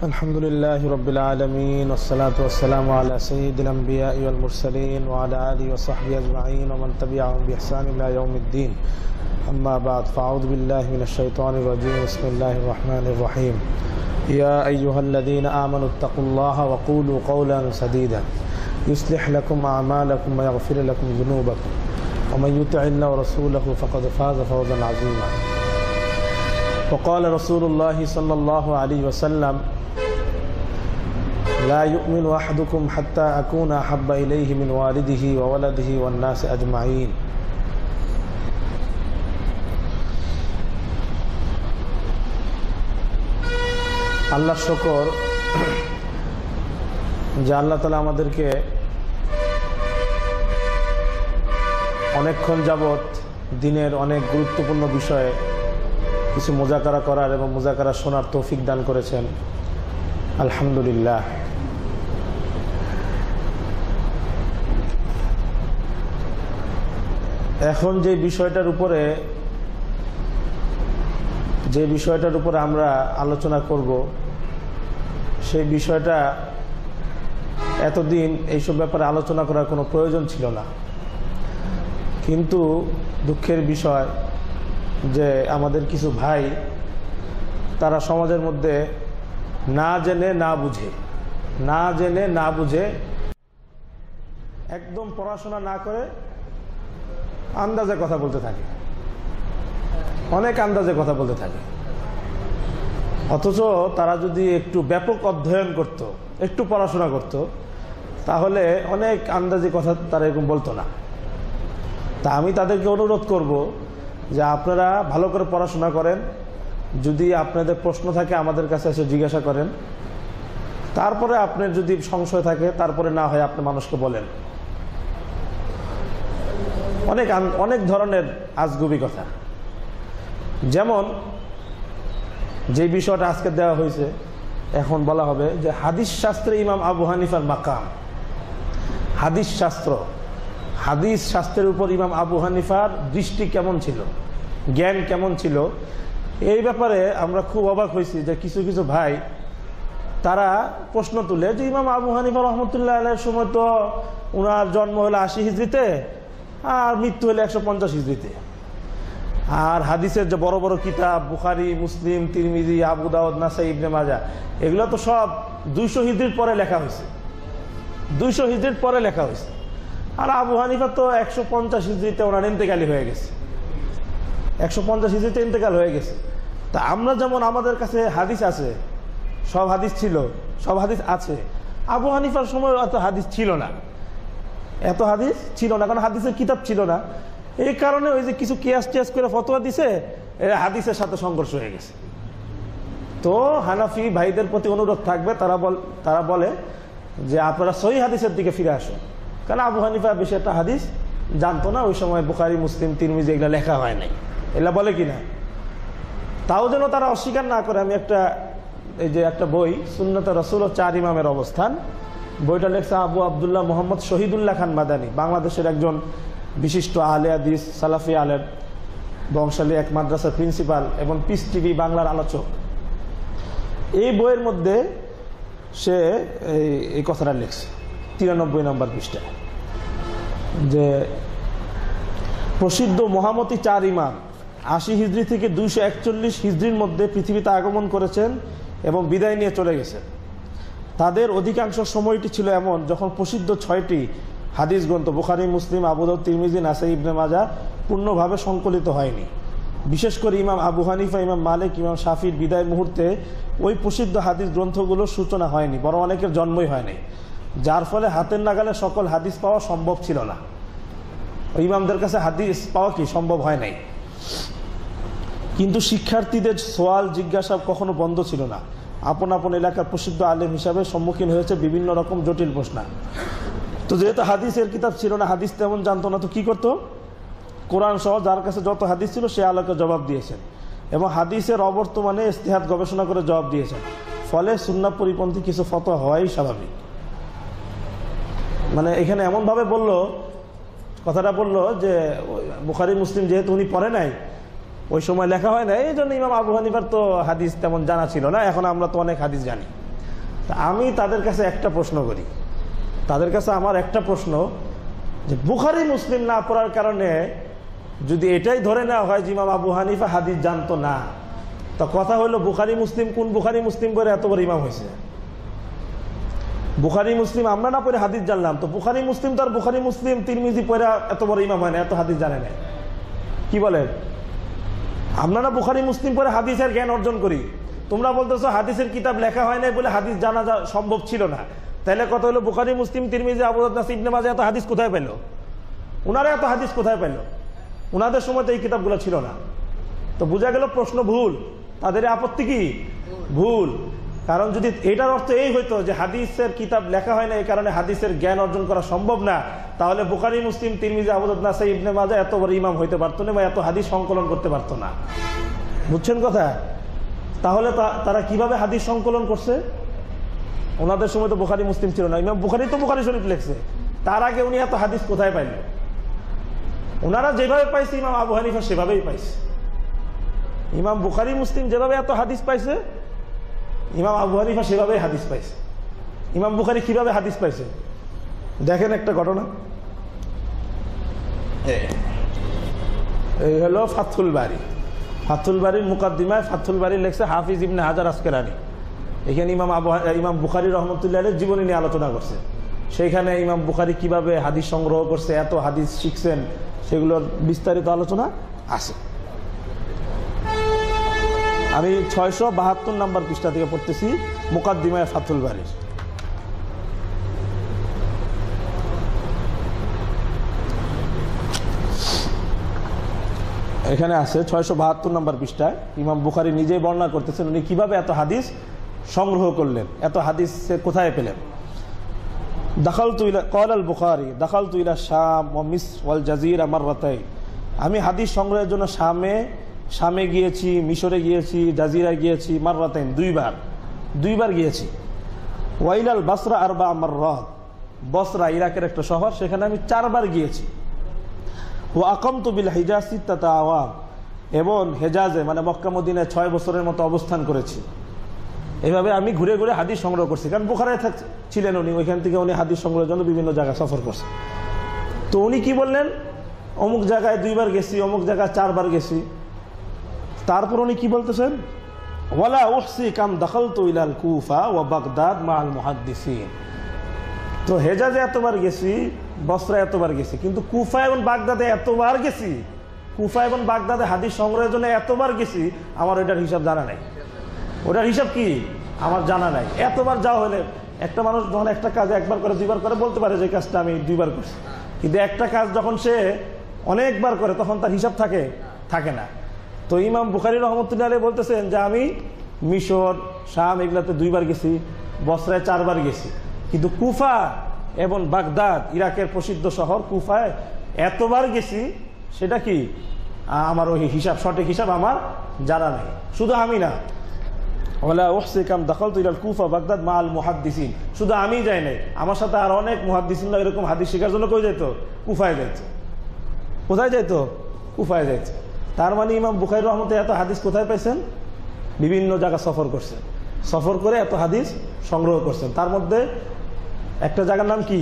الحمد لله رب العالمين والصلاة والسلام على سيد الأنبياء والمرسلين وعلى آله وصحبه أجمعين ومن تبعهم بإحسان إلى يوم الدين أما بعد فأعوذ بالله من الشيطان الرجيم بسم الله الرحمن الرحيم يا أيها الذين آمنوا اتقوا الله وقولوا قولا سديدا يصلح لكم أعمالكم ويغفر لكم ذنوبكم ومن يطع الله ورسوله فقد فاز فوزا عظيما وقال رسول الله صلى الله عليه وسلم لا يؤمن أحدكم حتى أكون أحب إليه من والده وولده والناس أجمعين আল্লাহ শুকর যে আল্লাহ তাআলা আমাদেরকে অনেকক্ষণ যাবত দিনের অনেক গুরুত্বপূর্ণ বিষয়ে কিছু মুযাকারা করার এবং মুযাকারা শোনার তৌফিক দান করেছেন। আলহামদুলিল্লাহ। এখন যে বিষয়টার উপরে আমরা আলোচনা করব সেই বিষয়টা এতদিন এইসব ব্যাপারে আলোচনা করার কোনো প্রয়োজন ছিল না, কিন্তু দুঃখের বিষয় যে আমাদের কিছু ভাই তারা সমাজের মধ্যে না জেনে না বুঝে একদম পড়াশোনা না করে আন্দাজে কথা বলতে থাকে, অনেক আন্দাজে কথা বলতে থাকে। অথচ তারা যদি একটু ব্যাপক অধ্যয়ন করত, একটু পড়াশোনা করত, তাহলে অনেক আন্দাজি কথা তারা এরকম বলতো না। তা আমি তাদেরকে অনুরোধ করব যে আপনারা ভালো করে পড়াশোনা করেন, যদি আপনাদের প্রশ্ন থাকে আমাদের কাছে এসে জিজ্ঞাসা করেন, তারপরে আপনার যদি সংশয় থাকে তারপরে না হয় আপনি মানুষকে বলেন। অনেক ধরনের আজগুবি কথা, যেমন যে বিষয়টা আজকে দেওয়া হয়েছে, এখন বলা হবে যে হাদিস শাস্ত্রে ইমাম আবু হানিফার মাকাম। হাদিস শাস্ত্রের উপর ইমাম আবু হানিফার দৃষ্টি কেমন ছিল, জ্ঞান কেমন ছিল, এই ব্যাপারে আমরা খুব অবাক হয়েছি যে কিছু কিছু ভাই তারা প্রশ্ন তুলে যে ইমাম আবু হানিফা রহমতুল্লাহ আলাইহির সময় তো ওনার জন্ম হলো 80 হিজরিতে আর মৃত্যু হলো 150 হিজরিতে, আর হাদিসের যে বড় বড় কিতাব বুখারী, মুসলিম, তিরমিজি, আবু দাউদ, নাসাই, ইবনে মাজাহ, এগুলো তো সব 200 হিজরির পরে লেখা হয়েছে, 200 হিজরির পরে লেখা হয়েছে। আর আবু হানিফা তো 150 হিজরিতে ওনার ইন্তেকালি হয়ে গেছে, 150 হিজরিতে ইন্তেকাল হয়ে গেছে। তা আমরা যেমন আমাদের কাছে হাদিস আছে, সব হাদিস ছিল, সব হাদিস আছে, আবু হানিফার সময় এত হাদিস ছিল না, কারণ হাদিসের কিতাব ছিল না। এই কারণে ওই যে কিছু কিয়াস টিয়াস করে ফতোয়া দিছে, হাদিসের সাথে সংঘর্ষ হয়ে গেছে। তো হানাফি ভাইদের প্রতি অনুরোধ থাকবে, তারা বলে যে আপনারা সহিহ হাদিসের দিকে ফিরে আসুন, কারণ আবু হানিফা বেশি একটা হাদিস জানতো না, ওই সময় বুখারী, মুসলিম, তিরমিজি এগুলো লেখা হয় নাই, এগুলা বলে কিনা। তাও যেন তারা অস্বীকার না করে, আমি একটা বই সুন্নাতে রাসূল ও 4 ইমামের অবস্থান, বইটা লেখছে আবু আব্দুল্লাহ মোহাম্মদ শহীদুল্লাহ খান মাদানী, বাংলাদেশের একজন বিশিষ্ট আহলে হাদিস, সালাফি আলেম, বংশালী এক মাদ্রাসার প্রিন্সিপাল এবং পিস টিভি বাংলার আলোচক। এই বইয়ের মধ্যে সে এই কথাটা লিখছে 93 নম্বর পৃষ্ঠায়, যে প্রসিদ্ধ মহামতি 4 ইমাম 80 হিজরি থেকে 241 হিজরির মধ্যে পৃথিবীতে আগমন করেছেন এবং বিদায় নিয়ে চলে গেছেন। তাদের অধিকাংশ সময়টি ছিল এমন যখন প্রসিদ্ধ 6টি হাদিস গ্রন্থ বুখারী, মুসলিম, আবু দাউদ, তিরমিজি, নাসাই, ইবনে মাজাহ পূর্ণভাবে সংকলিত হয়নি। বিশেষ করে ইমাম আবু হানিফা, ইমাম মালিক, ইমাম শাফির বিদায় মুহূর্তে ওই প্রসিদ্ধ হাদিস গ্রন্থগুলোর সূচনা হয়নি, বরং অনেকের জন্মই হয়নি, যার ফলে হাতের নাগালে সকল হাদিস পাওয়া সম্ভব ছিল না। ইমামদের কাছে হাদিস পাওয়া কি সম্ভব হয় নাই। কিন্তু শিক্ষার্থীদের সোয়াল জিজ্ঞাসা কখনো বন্ধ ছিল না। আপন আপন এলাকার প্রসিদ্ধ আলেম হিসাবে সম্মুখীন হয়েছে বিভিন্ন রকম জটিল প্রশ্ন। তো যেহেতু হাদিসের কিতাব ছিল না, হাদিস তেমন জানতো না, তো কি করতো, কোরআন সহ যার কাছে যত হাদিস ছিল সে আলোকে জবাব দিয়েছেন এবং হাদিসের অবর্তমানে ইজতিহাদ গবেষণা করে জবাব দিয়েছেন। ফলে সুন্নাহ পরিপন্থী কিছু ফতোয়া হওয়াই স্বাভাবিক। মানে এখানে এমনভাবে কথাটা বললো যে বুখারী, মুসলিম যেহেতু উনি পড়ে নাই, ওই সময় লেখা হয় না, এই জন্য ইমাম আবু হানিফার তো হাদিস তেমন জানা ছিল না, এখন আমরা তো অনেক হাদিস জানি। আমি তাদের কাছে একটা প্রশ্ন করি, তাদের কাছে আমার একটা প্রশ্ন, যে বুখারী মুসলিম না পড়ার কারণে যদি এটাই ধরে নেওয়া হয় যে ইমাম আবু হানিফা হাদিস জানতো না, তো কথা হলো বুখারী মুসলিম কোন বুখারী মুসলিম করে এত বড় ইমাম হয়েছে? বুখারী মুসলিম আমরা না পড়ে হাদিস জানলাম, তো বুখারী মুসলিম তো আর বুখারী মুসলিম তিরমিজি পড়ে এত বড় ইমাম হয় না, এত হাদিস জানে না। কি বলেন? আমরা না বুখারী মুসলিম পড়ে হাদিসের জ্ঞান অর্জন করি, তোমরা বলতেছো হাদিসের কিতাব লেখা হয় নাই বলে হাদিস জানা সম্ভব ছিল না। তাহলে কথা হলো বুখারী মুসলিম তিরমিজি আবু দাউদ নাসাই ইবনে মাজাহ এত হাদিস কোথায় পেল? ওনারা এত হাদিস কোথায় পেল? ওনাদের সময় তো এই কিতাবগুলো ছিল না। তো বোঝা গেল প্রশ্ন ভুল, তাদের আপত্তি কি ভুল। কারণ যদি এটার অর্থ এই হইতো যে হাদিসের কিতাব লেখা হয় না এই কারণে হাদিসের জ্ঞান অর্জন করা সম্ভব না, তাহলে বুখারী মুসলিম তিরমিজি আবু দাউদ নাসাই ইবনে মাজাহ এত বড় ইমাম হইতে পারতো না বা এত হাদিস সংকলন করতে পারতো না। বুঝছেন কথা? তাহলে তারা কিভাবে হাদিস সংকলন করছে? ওনাদের সময় তো বুখারী মুসলিম ছিল না, ইমাম বুখারী তো বুখারী শরীফ লিখছে, তার আগে উনি এত হাদিস কোথায় পাইল? ওনারা যেভাবে পাইছে ইমাম আবু হানিফা সেভাবেই পাইছে। ইমাম বুখারী মুসলিম যেভাবে এত হাদিস পাইছে ইমাম আবু হানিফা সেভাবেই হাদিস পাইছে। ইমাম বুখারী কিভাবে হাদিস পাইছে দেখেন একটা ঘটনা। এই হলো ফাথুল বারী, ফাথুল বারীর মুকাদ্দিমায় ফাথুল বারী লেখছে হাফিজ ইবনে হাজার আসকালানী। এখানে ইমাম বুখারী রহমতুল্লাহ আলাইহির জীবনী নিয়ে আলোচনা করছে। সেইখানে ইমাম বুখারী কিভাবে হাদিস সংগ্রহ করছে, এত হাদিস শিখছেন, সেগুলোর বিস্তারিত আলোচনা আছে। আমি 672 নম্বর পৃষ্ঠা থেকে পড়তেছি মুকাদ্দিমায়ে ফাথুল বারীর। এখানে আছে 672 নম্বর পৃষ্ঠায় ইমাম বুখারী নিজেই বর্ণনা করতেছেন উনি কিভাবে এত হাদিস সংগ্রহ করলেন, এত হাদিস কোথায় পেলেন। ক্বালাল বুখারী দাখালতু ইলা শাম ওয়া মিসর ওয়াল জাজিরা মাররাতাইন। আমি হাদিস সংগ্রহের জন্য শামে গিয়েছি, মিশরে গিয়েছি, জাজিরায় গিয়েছি, মাররাতাইন দুইবার গিয়েছি। ওয়াইলাল বাসরা আরবা মাররাত, বসরা ইরাকের একটা শহর, সেখানে আমি 4 বার গিয়েছি। ওয়া আকামতু বিল হিজাজ সিত্তাতা আওয়াম, এবং হেজাজে মানে মক্কা মদিনায় 6 বছরের মতো অবস্থান করেছি। এভাবে আমি ঘুরে ঘুরে হাদিস সংগ্রহ করছি, কারণ বুখারায় ছিলেন উনি, ওইখান থেকে উনি হাদিস সংগ্রহের জন্য বিভিন্ন জায়গায় সফর করছেন। তো উনি কি বললেন, অমুক জায়গায় 2 বার গেছি, অমুক জায়গায় 4 বার গেছি। তারপর উনি কি বলতেছেন, ওয়ালা উহসি কাম দাখালতু ইলাল কুফা ওয়া বাগদাদ মাআল মুহাদ্দিসিন। তো হেজাজে এতবার গেছি, বসরা এতবার গেছি, কিন্তু কুফা এবং বাগদাদে এতবার গেছি, কুফা এবং বাগদাদে হাদিস সংগ্রহের জন্য এতবার গেছি, আমার ওইটার হিসাব জানা নাই। ওটার হিসাব কি আমার জানা নাই। এতবার যাওয়া হলে একটা মানুষ যখন একটা কাজ 1 বার করে 2 বার করে বলতে পারে যে কাজটা আমি 2 বার করছি, কিন্তু একটা কাজ যখন সে অনেকবার করে তখন তার হিসাব থাকে না। তো ইমাম বুখারী রহমতুল্লাহ আলাইহি বলতেছেন যে আমি মিশর, শাম এগুলাতে 2 বার গেছি, বসরায় 4 বার গেছি, কিন্তু কুফা এবং বাগদাদ ইরাকের প্রসিদ্ধ শহর কুফায় এতবার গেছি, সেটা কি আমার ওই হিসাব, সঠিক হিসাব আমার জানা নেই। শুধু আমি না, ওয়ালা উহসি কাম দাখালতু ইলাল কুফা বাগদাদ মাআল মুহাদ্দিসিন, শুধু আমি যাই নাই, আমার সাথে আর অনেক মুহাদ্দিসিনরা এরকম হাদিস শেখার জন্য কই যাইতো, কুফায় যাইতো। কোথায় যাইতো? কুফায় যাইতো। তার মানে ইমাম বুখারী রহমতুল্লাহ এত হাদিস কোথায় পাইছেন? বিভিন্ন জায়গা সফর করছেন, সফর করে এত হাদিস সংগ্রহ করছেন। তার মধ্যে একটা জায়গার নাম কি,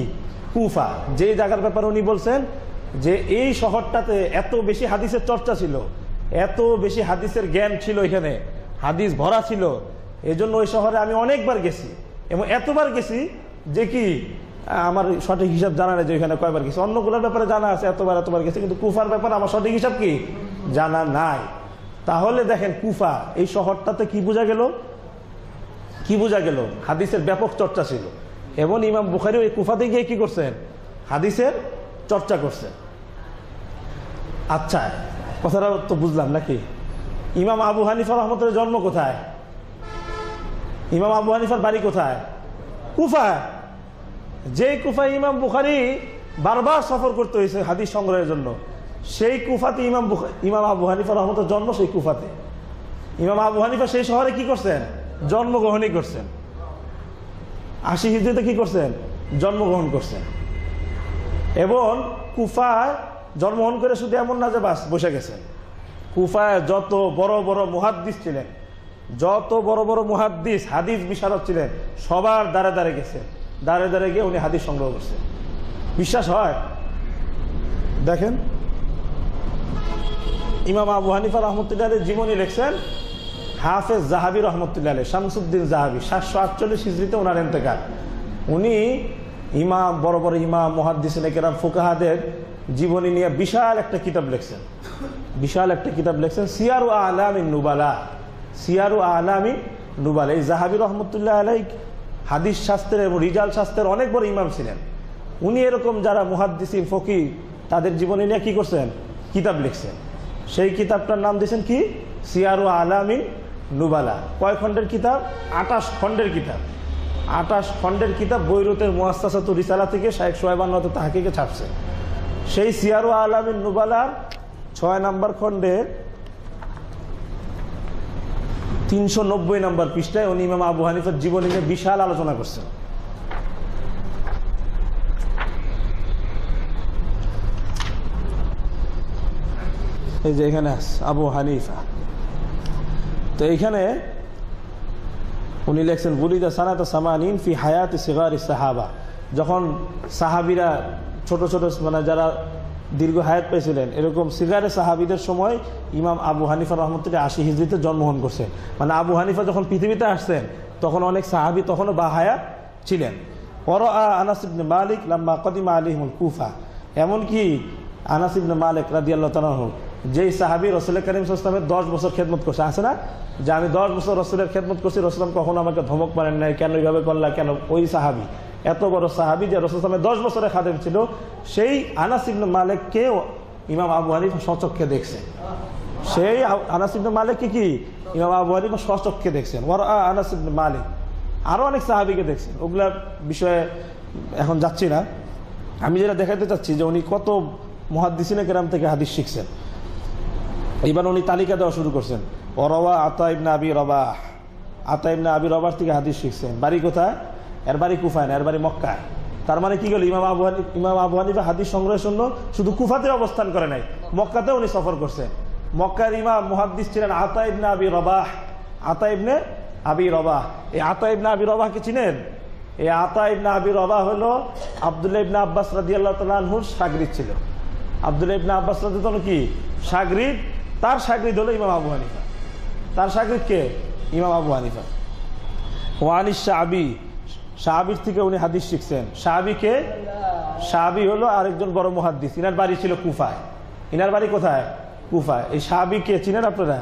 কুফা, যেই জায়গার ব্যাপারে উনি বলছেন যে এই শহরটাতে এত বেশি হাদিসের চর্চা ছিল, এত বেশি হাদিসের জ্ঞান ছিল, এখানে হাদিস ভরা ছিল, এজন্য ওই শহরে আমি অনেকবার গেছি এবং এতবার গেছি যে কি আমার সঠিক হিসাব জানা নেই যে ওইখানে কয়বার গেছি। অন্যগুলোর ব্যাপারে জানা আছে এতবার গেছি, কিন্তু কুফার ব্যাপারে আমার সঠিক হিসাব কি জানা নাই। তাহলে দেখেন কুফা এই শহরটাতে কি বোঝা গেল, হাদিসের ব্যাপক চর্চা ছিল, এবং ইমাম বুখারী ওই কুফাতে গিয়ে কি করছেন, হাদিসের চর্চা করছেন। আচ্ছা, কথাটা তো বুঝলাম নাকি? ইমাম আবু হানিফা রহমতুল্লাহ জন্ম কোথায়? ইমাম আবু হানিফার বাড়ি কোথায়? কুফা। যে কুফায় ইমাম বুখারী বারবার সফর করতে হয়েছে হাদিস সংগ্রহের জন্য, সেই কুফাতে ইমাম আবু হানিফা রহমতুল্লাহ জন্ম, সেই কুফাতে। ইমাম আবু হানিফা সেই শহরে কি করছেন, জন্মগ্রহণই করছেন। 80 হিজরিতে কি করছেন, জন্মগ্রহণ করছেন। এবং কুফায় জন্মগ্রহণ করে শুধু এমন না যে বাস বসে গেছেন, কুফায় যত বড় বড় মুহাদ্দিস ছিলেন যত বড় বড় মুহাদ্দিস হাদিস বিশারদ ছিলেন সবার দ্বারে দ্বারে গেছেন, দ্বারে দ্বারে গিয়ে উনি হাদিস সংগ্রহ করছেন। বিশ্বাস হয়? দেখেন ইমাম আবু হানিফা রহমতুল্লাহ আলাইহির জীবনী লিখছেন হাফেজ জাহাবি রহমতুল্লাহ আলাইহি, শামসুদ্দিন জাহাবি, 748 হিজরিতে ওনার ইন্তেকাল। উনি ইমাম, বড় বড় ইমাম মুহাদ্দিসিন কেরাম ফুকাহাদের জীবনী নিয়ে বিশাল একটা কিতাব লিখছেন, বিশাল একটা কিতাব লিখছেন সিয়ারু আলামিন নুবালা, সিয়ারু আলামিন নুবালা। এই জাহাবি রহমতুল্লাহ আলাইহি হাদিস শাস্ত্রের এবং রিজাল শাস্ত্রের অনেক বড় ইমাম ছিলেন। উনি এরকম যারা মুহাদ্দিসিন ফকিহ তাদের জীবনী নিয়ে কি করছেন? কিতাব লিখছেন। সেই কিতাবটার নাম দিয়েছেন কি? সিয়ারু আলামিন নুবালা। কয় খণ্ডের কিতাব? 28 খণ্ডের কিতাব। 28 খণ্ডের কিতাব বৈরুতের মুআসসাসাতুর রিসালা থেকে শাইখ শুআয়ব আন-নাওয়াতে তাহকিকে ছাপছে। সেই সিয়ারু আলামিন নুবালার 6 নম্বর খণ্ডের 390 নম্বর পৃষ্ঠায় উনি ইমাম আবু হানিফার জীবনী নিয়ে বিশাল আলোচনা করছেন। এই যে এখানে আবু হানিফা, তো এইখানে উনি লেখছেন বুলিদা সানাতা সামানিন ফি হায়াতি সিগারি সাহাবা। যখন সাহাবিরা ছোট ছোট মানে যারা দীর্ঘ হায়াত পেয়েছিলেন এরকম সিগারে সাহাবিদের সময় ইমাম আবু হানিফা রহমতুল্লাহ 80 হিজরিতে জন্মগ্রহণ করছেন। মানে আবু হানিফা যখন পৃথিবীতে আসছেন তখন অনেক সাহাবি তখনও বাহায়াত ছিলেন। ওয়ারাআ আনাস ইবনে মালিক লাম্মা কদিমা আলাইহিমুল কুফা, এমনকি আনাস ইবনে মালিক রাদিয়াল্লাহু তাআলা আনহু যেই সাহাবী রাসূল করিম সাল্লাল্লাহু আলাইহি ওয়াসাল্লামের 10 বছর খেদমত করছে, আছে না যে আমি 10 বছর রাসূলের খেদমত করছি, রাসূল কখনো আমাকে ধমক মারেন নাই, কেন এইভাবে করলা কেন? ওই সাহাবী, এত বড় সাহাবী যে রাসূল সাল্লাল্লাহু আলাইহি ওয়াসাল্লামের 10 বছরের খাদেম ছিল, সেই আনাস ইবনে মালিককে ইমাম আবু হানিফা স্বচক্ষে দেখছে। সেই আনাস ইবনে মালিককে কি ইমাম আবু হানিফা স্বচক্ষে দেখছেন। ওয়ারাআ আনাস ইবনে মালিক, আরো অনেক সাহাবীকে দেখছেন, ওগুলার বিষয়ে এখন যাচ্ছি না। আমি যেটা দেখাতে চাচ্ছি যে উনি কত মুহাদ্দিসিনে কেরাম থেকে হাদিস শিখছেন। এবার উনি তালিকা দেওয়া শুরু করছেন। ওরাওয়া আতা ইবনে আবি রবাহ, আতা ইবনে আবি রবাহ থেকে হাদিস শিখছেন। বাড়ি কোথায়? এর বাড়ি কুফায় না, এর বাড়ি মক্কায়। তার মানে কি গেল, ইমাম আবু হানিফা হাদিস সংগ্রহের জন্য শুধু কুফাতে অবস্থান করে নাই, মক্কাতে উনি সফর করছেন। মক্কার ইমাম মুহাদ্দিস ছিলেন আতা ইবনে আবি রবাহ, আতা ইবনে আবি রবাহ। এই আতা ইবনে আবি রবাহকে চিনেন? এই আতা ইবনে আবি রবাহ হলো আব্দুল্লাহ ইবনে আব্বাস রাদিয়াল্লাহু তাআলা আনহুর শাগরিদ ছিল। আব্দুল্লাহ ইবনে আব্বাস রাদিয়াল্লাহু তাআলা কি শাগরিদ, তার শাগরিদ হলো ইমাম আবু হানিফা। তার শাগরিদ কে? ইমাম আবু হানিফা। ওয়ানিস শাআবি, শাআবির থেকে উনি হাদিস শিখছেন। শাআবি কে? শাআবি হলো আরেকজন বড় মুহাদ্দিস, ইনার বাড়ি ছিল কুফায়। ইনার বাড়ি কোথায়? কুফায়। এই শাআবি কে চিনেন আপনারা?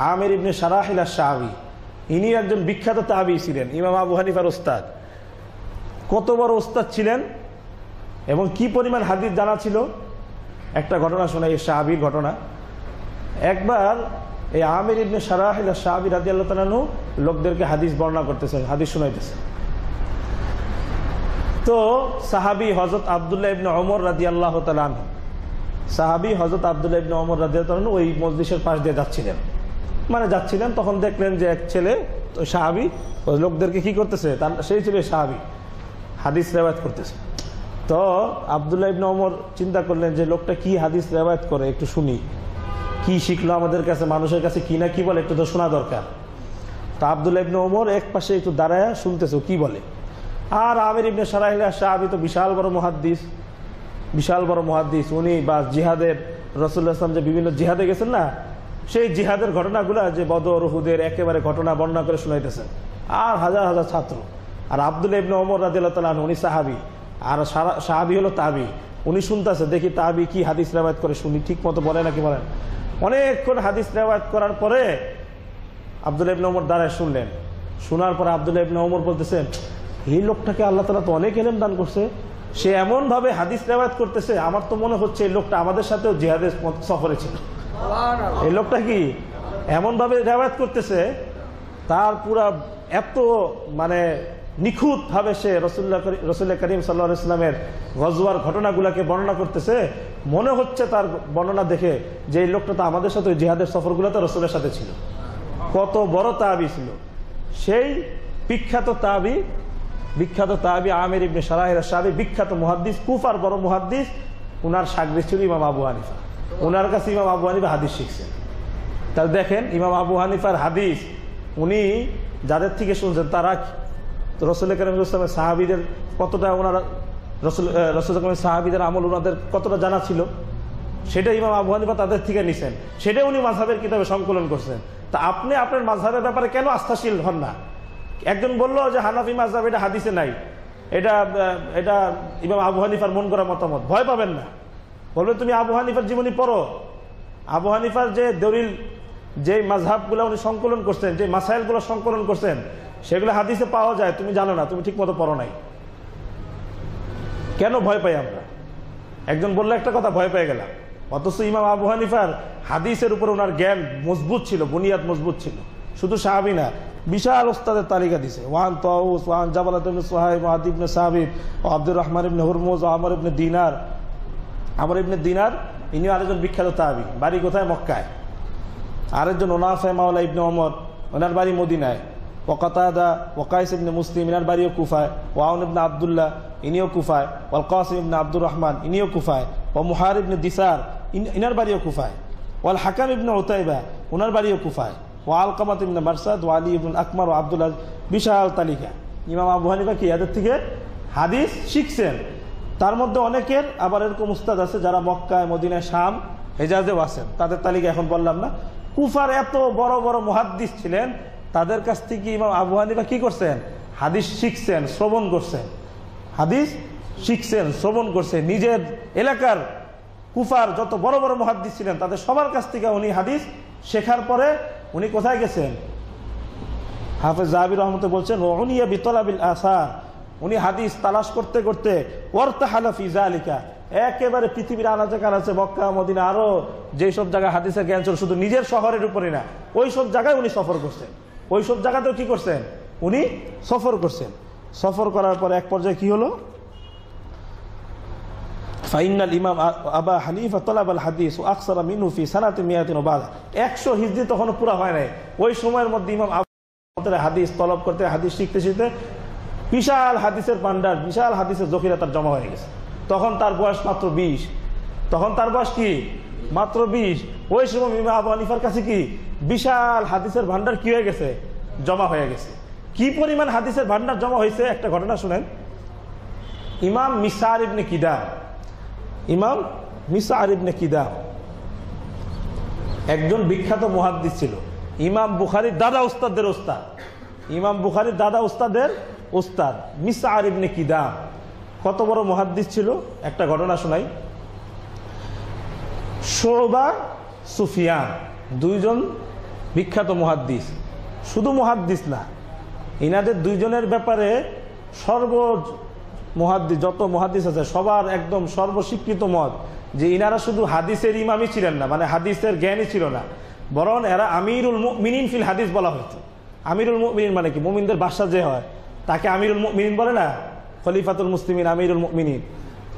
আমির ইবনে শারাহিল আশ-শাআবি। ইনি একজন বিখ্যাত তাবী ছিলেন, ইমাম আবু হানিফার ওস্তাদ। কত বড় ওস্তাদ ছিলেন এবং কি পরিমাণ হাদিস জানা ছিল। একটা ঘটনা শোনাই, এই শাআবির ঘটনা। একবার এই আমির ইবনে শারাহিল আশ-শাআবি রাদিয়াল্লাহু তাআলা আনহু লোকদেরকে হাদিস বর্ণনা করতেছেন, হাদিস শোনাইতেছেন। তো সাহাবী হযরত আব্দুল্লাহ ইবনে ওমর রাদিয়াল্লাহু তাআলা আনহু, সাহাবী হযরত আব্দুল্লাহ ইবনে ওমর রাদিয়াল্লাহু তাআলা আনহু ওই মজলিসের পাশ দিয়ে যাচ্ছিলেন, মানে যাচ্ছিলেন। তখন দেখলেন যে এক ছেলে সাহাবী লোকদেরকে কি করতেছে, তার সেই ছেলে সাহাবী হাদিস রিওয়ায়াত করতেছে। তো আব্দুল্লাহ ইবনে ওমর চিন্তা করলেন যে লোকটা কি হাদিস রিওয়ায়াত করে, একটু শুনি, কি শিখলো আমাদের কাছে, মানুষের কাছে কি না কি বলে, একটু তো শোনা দরকার। তো আব্দুল্লাহ ইবনে ওমর এক পাশে একটু দাঁড়ায় শুনতেছে কি বলে। আর আমির ইবনে শারাহিল আশ-শাআবি তো বিশাল বড় মুহাদ্দিস, বিশাল বড় মুহাদ্দিস। উনি বা জিহাদের, রাসূলুল্লাহ সাল্লাল্লাহু আলাইহি ওয়াসাল্লাম যে বিভিন্ন জিহাদে গেছেন না, সেই জিহাদের ঘটনাগুলা যে বদর উহুদের একেবারে ঘটনা বর্ণনা করে শোনাইতেছেন, আর হাজার হাজার ছাত্র। আর আব্দুল্লাহ ইবনে ওমর রাদিয়াল্লাহু তাআলা আনহু উনি সাহাবী, আর সাহাবী হলো তাবী। উনি শুনতেছে, দেখি তাবী কি হাদিস রিওয়ায়াত করে, শুনি ঠিক মতো বলে নাকি বলেন। অনেকক্ষণ হাদিস রিওয়ায়াত করার পরে আব্দুল্লাহ ইবনে ওমর দাঁড়ায় শুনলেন। শোনার পরে আব্দুল্লাহ ইবনে ওমর বলতেছেন, এই লোকটাকে আল্লাহ তাআলা তো অনেক ইলম দান করছে, সে এমন ভাবে হাদিস রিওয়ায়াত করতেছে, আমার তো মনে হচ্ছে এই লোকটা আমাদের সাথেও জিহাদের সফরে ছিল। এই লোকটা কি এমন ভাবে রিওয়ায়াত করতেছে, তার পুরা এত মানে নিখুঁত ভাবে সে রাসূল করিম সাল্লাল্লাহু আলাইহি ওয়াসাল্লামের গজওয়ার ঘটনাগুলোকে বর্ণনা করতেছে, মনে হচ্ছে তার বর্ণনা দেখে যে এই লোকটা তো আমাদের সাথে জিহাদের সফরগুলোতে রাসূলের সাথে ছিল। কত বড় তাবী ছিল সেই বিখ্যাত তাবী আমির ইবনে শারাহিল আশ-শাআবি, বিখ্যাত মুহাদ্দিস, কুফার বড় মুহাদ্দিস। উনার শাগরিদ ছিল ইমাম আবু হানিফা। উনার কাছে ইমাম আবু হানিফা হাদিস শিখছেন। তাহলে দেখেন ইমাম আবু হানিফার হাদিস উনি যাদের থেকে শুনছেন তারা রাসূল কারীম ইসলামের সাহাবীদের কতটা ওনারা রাসূল কারীম সাহাবীদের আমল ওনাদের কতটা জানা ছিল সেটা ইমাম আবু হানিফা তাদের থেকে নিছেন, সেটা উনি মাযহাবের কিতাবে সংকলন করছেন। তা আপনি আপনার মাযহাবের ব্যাপারে কেন আস্থাশীল হন না? একজন বললো যে হানাফি মাযহাব এটা হাদিসে নাই, এটা এটা ইমাম আবু হানিফার মন করা মতামত, ভয় পাবেন না। বলবে তুমি আবু হানিফার জীবনী পড়ো, আবু হানিফার যে দলিল যে মাযহাবগুলো উনি সংকলন করছেন, যে মাসাইলগুলো সংকলন করছেন সেগুলো হাদিসে পাওয়া যায়, তুমি জানো না, তুমি ঠিক মতো পড়ো নাই। কেন ভয় পাই আমরা? একজন বললে একটা কথা, ভয় পেয়ে গেলাম। অথচ ইমাম আবু হানিফার হাদিসের উপর ওনার জ্ঞান মজবুত ছিল, বুনিয়াদ মজবুত ছিল। শুধু সাহাবী না, বিশাল ওস্তাদের তালিকা দিছে, ওয়ান তাউস, ওয়ান জাবালাত ইবনে সুহাইব, ওয়াদ ইবনে সাবিত, আব্দুর রহমান ইবনে হুরমুজ, আমর ইবনে দিনার। আমর ইবনে দিনার ইনি আরেকজন বিখ্যাত তাহাবী, বাড়ি কোথায়? মক্কায়। আরেকজন ওনাফে মাওলা ইবনে ওমর, ওনার বাড়ি মদিনায়। ওয়াকাতাদা ওয়াকাইস ইবনে মুসলিম, ইনার বাড়িও কুফায়। ওয়াউন ইবনে আব্দুল্লাহ, ইনিও কুফায়। ওয়াল কাসিম ইবনে আব্দুর রহমান, ইনিও কুফায়। ও মুহার ইবনে দিসার, ইনার বাড়িও কুফায়। ওয়াল হাকাম ইবনে উতাইবা, ওনার বাড়িও কুফায়। ও আলকামাত ইবনে মারসাদ, ও আলী ইবনে আকমার, ও আব্দুল্লাহ। বিশাল তালিকা। ইমাম আবু হানিফা কি এদের থেকে হাদিস শিখছেন? তার মধ্যে অনেকের আবার এরকম উস্তাদ আছে যারা মক্কায়, মদিনায়, শাম, হেজাজেও আছেন, তাদের তালিকা এখন বললাম না। কুফার এত বড় বড় মুহাদ্দিস ছিলেন, তাদের কাছ থেকে ইমাম আবু হানিফা কি করছেন? হাদিস শিখছেন, শ্রবণ করছেন। হাদিস শিখছেন, শ্রবণ করছেন। নিজের এলাকার কুফার যত বড় বড় মুহাদ্দিস ছিলেন তাদের সবার কাছ থেকে উনি হাদিস শেখার পরে উনি কোথায় গেছেন? হাফেজ যাহাবী রহমতুল্লাহ বলছেন, ওউনিয়া বিতলাবিল আসার, উনি হাদিস তালাশ করতে করতে ওয়ারতাহালা ফি যালিকা, একেবারে পৃথিবীর আনাচে কানাচে, মক্কা, মদিনা, আরো যেসব জায়গায় হাদিসের জ্ঞান ছিল, শুধু নিজের শহরের উপরে না, ওই সব জায়গায় উনি সফর করছেন। ওই সব জায়গাতেও কি করছেন? উনি সফর করছেন। সফর করার পরে এক পর্যায়ে কি হলো? ফাইনাল ইমাম আবা হানিফা তলাবাল হাদিস ও আকসারা মিনহু ফি সানাতি মিয়াতিন ওয়া বাদ, 100 হিজরি তখনও পুরা হয় নাই। ওই সময়ের মধ্যে ইমাম আবু হাদিস তলব করতে, হাদিস শিখতে শিখতে বিশাল হাদিসের ভান্ডার, বিশাল হাদিসের জখিরা তার জমা হয়ে গেছে। তখন তার বয়স মাত্র 20। তখন তার বয়স কি? মাত্র 20। ওই সময় ইমাম আবু হানিফার কাছে কি বিশাল হাদিসের ভান্ডার কি হয়ে গেছে? জমা হয়ে গেছে। কি পরিমাণ হাদিসের ভান্ডার জমা হয়েছে একটা ঘটনা শুনেন। ইমাম মিসআর ইবনে কিদাম, ইমাম মিসআর ইবনে কিদাম একজন বিখ্যাত মুহাদ্দিস ছিল। ইমাম বুখারীর দাদা উস্তাদের উস্তাদ, ইমাম বুখারীর দাদা উস্তাদের উস্তাদ মিসআর ইবনে কিদাম কত বড় মুহাদ্দিস ছিল একটা ঘটনা শোনাই। শুবা, সুফিয়ান, দুইজন বিখ্যাত মুহাদ্দিস। শুধু মুহাদ্দিস না, ইনাদের দুইজনের ব্যাপারে মুহাদ্দিস, যত মুহাদ্দিস আছে সবার একদম সর্বস্বীকৃত মত যে ইনারা শুধু হাদিসের ইমামই ছিলেন না, মানে হাদিসের জ্ঞানী ছিল না, বরং এরা আমিরুল মুমিনিন ফিল হাদিস বলা হতো। আমিরুল মুমিনিন মানে কি? মুমিনদের বাদশা যে হয় তাকে আমিরুল মুমিনিন বলে না? খলিফাতুল মুসলিমিন, আমিরুল মুমিনিন।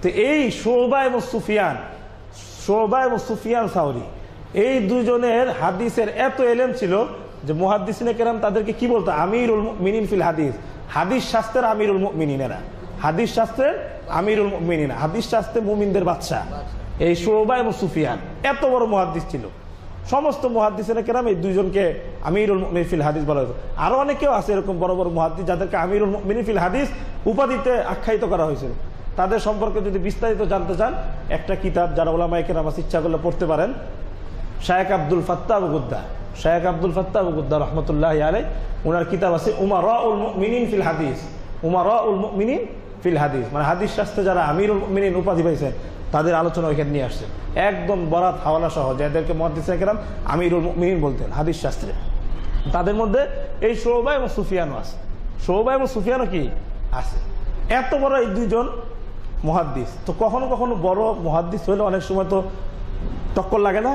তো এই শুবা এবং সুফিয়ান, শুবা এবং সুফিয়ান সাউরি, এই দুজনের হাদিসের এত এলেম ছিল যে মুহাদ্দিসিনে কেরাম তাদেরকে কি বলতো? আমিরুল মুমিনিন ফিল হাদিস। হাদিস শাস্ত্রের আমিরুল মুমিনিন এরা, হাদিস শাস্ত্রের আমিরুল মুমিনিন, হাদিস শাস্ত্রে মুমিনদের বাদশা। এই শুবা এবং সুফিয়ান এত বড় মুহাদ্দিস ছিল। সমস্ত মুহাদ্দিসিনে কেরাম এই দুইজনকে আমিরুল মুমিনিন ফিল হাদিস বলা হতো। আরো অনেকেও আছে এরকম বড় বড় মুহাদ্দিস যাদেরকে আমিরুল মুমিনিন ফিল হাদিস উপাধিতে আখ্যায়িত করা হয়েছিল। তাদের সম্পর্কে যদি বিস্তারিত জানতে চান, একটা কিতাব যারা ওলামায়ে কেরাম ইচ্ছা করলে পড়তে পারেন, শায়েখ আব্দুল ফাত্তাহ আবু গুদ্দা, শায়েখ আব্দুল ফাত্তাহ আবু গুদ্দা রহমতুল্লাহি আলাইহি, ওনার কিতাব আছে উমারাউল মুমিনিন ফিল হাদিস। উমারাউল মুমিনিন ফিল হাদিস মানে হাদিস শাস্ত্রে যারা আমিরুল মুমিনিন উপাধি পাইছেন তাদের আলোচনা ওইখানে নিয়ে আসছেন, একদম বরাত হাওয়ালা সহ, যাদেরকে মুহাদ্দিসে কেরাম আমিরুল মুমিনিন বলতেন হাদিস শাস্ত্রে। তাদের মধ্যে এই শুবা এবং সুফিয়ানও আছে। শুবা এবং সুফিয়ানও কি আছে? এত বড় এই দুইজন মুহাদ্দিস। তো কখনো কখনো বড় মুহাদ্দিস হলে অনেক সময় তো টক্কর লাগে না?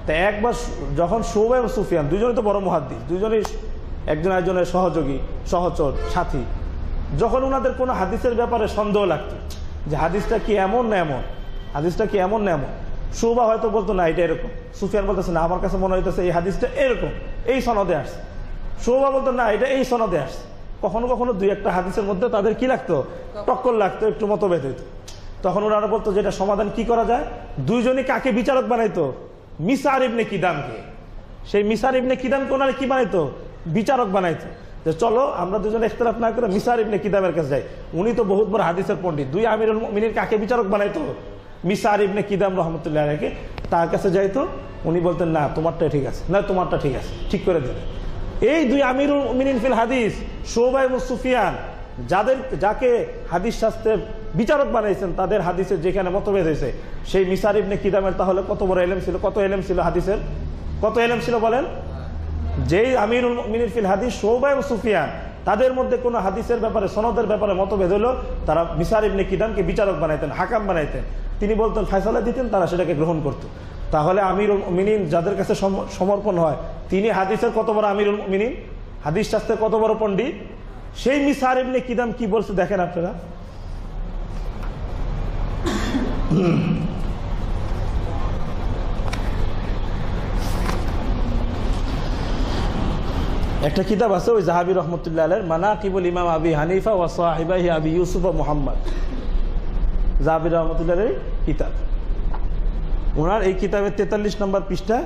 তা একবার যখন শুবা এবং সুফিয়ান দুইজনই তো বড় মুহাদ্দিস, দুইজনই একজন একজনের সহযোগী, সহচর, সাথী, যখন ওনাদের কোনো হাদিসের ব্যাপারে সন্দেহ লাগতো যে হাদিসটা কি এমন না এমন, হাদিসটা কি এমন না এমন, শুবা হয়তো বলতো না এটা এরকম, সুফিয়ান বলতেছে না আমার কাছে মনে হইতেছে এই হাদিসটা এরকম, এই সনদে আসছে। শুবা বলতো না এটা এই সনদে আসছে। কখনো কখনো দুই একটা হাদিসের মধ্যে তাদের কি লাগতো? টক্কর লাগতো, একটু মতভেদ হইতো। তখন ওনারা বলতো যেটা সমাধান কি করা যায়? দুইজনই কাকে বিচারক বানাইতো? মিসআর ইবনে কিদামকে। সেই মিসআর ইবনে কিদামকে ওনারা কি বানাইতো? বিচারক বানাইতো, যে চলো আমরা দুজনে ইখতিলাফ না করে মিসার ইবনে কিদামের কাছে যাই। উনি তো বহুত বড় হাদিসের পণ্ডিত। দুই আমিরুল মুমিনিন কাকে বিচারক বানাইতো? মিসার ইবনে কিদাম রহমতুল্লাহ আলাইহি। তার কাছে যাইতো, উনি বলতেন না তোমারটাই ঠিক আছে, না তোমারটা ঠিক আছে, ঠিক করে দিলেন। এই দুই আমিরুল মুমিনিন ফিল হাদিস, শুআবা ইবনে সুফিয়ান, যাকে হাদিস শাস্ত্রের বিচারক বানাইছেন, তাদের হাদিসের যেখানে মতভেদ হয়েছে, সেই মিসার ইবনে কিদামের তাহলে কত বড় এলেম ছিল, কত এলেম ছিল হাদিসের, কত এলেম ছিল বলেন? যেই আমিরুল মুমিনিন ফিল হাদিস শুআবা ইবনে সুফিয়ান, তাদের মধ্যে কোনো হাদিসের ব্যাপারে, সনদের ব্যাপারে মতভেদ হলো, তারা মিসার ইবনে কিদামকে বিচারক বানাইতেন, হাকাম বানাইতেন। তিনি বলতেন, ফয়সালা দিতেন, তারা সেটাকে গ্রহণ করত। তাহলে আমিরুল মুমিনিন যাদের কাছে সমর্পণ হয়, তিনি হাদিসের কত বড় আমিরুল মুমিনিন, হাদিস শাস্ত্রের কত বড় পণ্ডিত। সেই মিসার ইবনে কিদাম কি বলছে দেখেন আপনারা। একটা কিতাব আছে ওই জাহাবি রহমতুল্লাহ আলাইহির, মানাকিবুল ইমাম আবি হানিফা ওয়া সাহিবাহি আবি ইউসুফ ওয়া মুহাম্মদ, জাহাবি রহমতুল্লাহ আলাইহির কিতাব। ওনার এই কিতাবের 43 নম্বর পৃষ্ঠা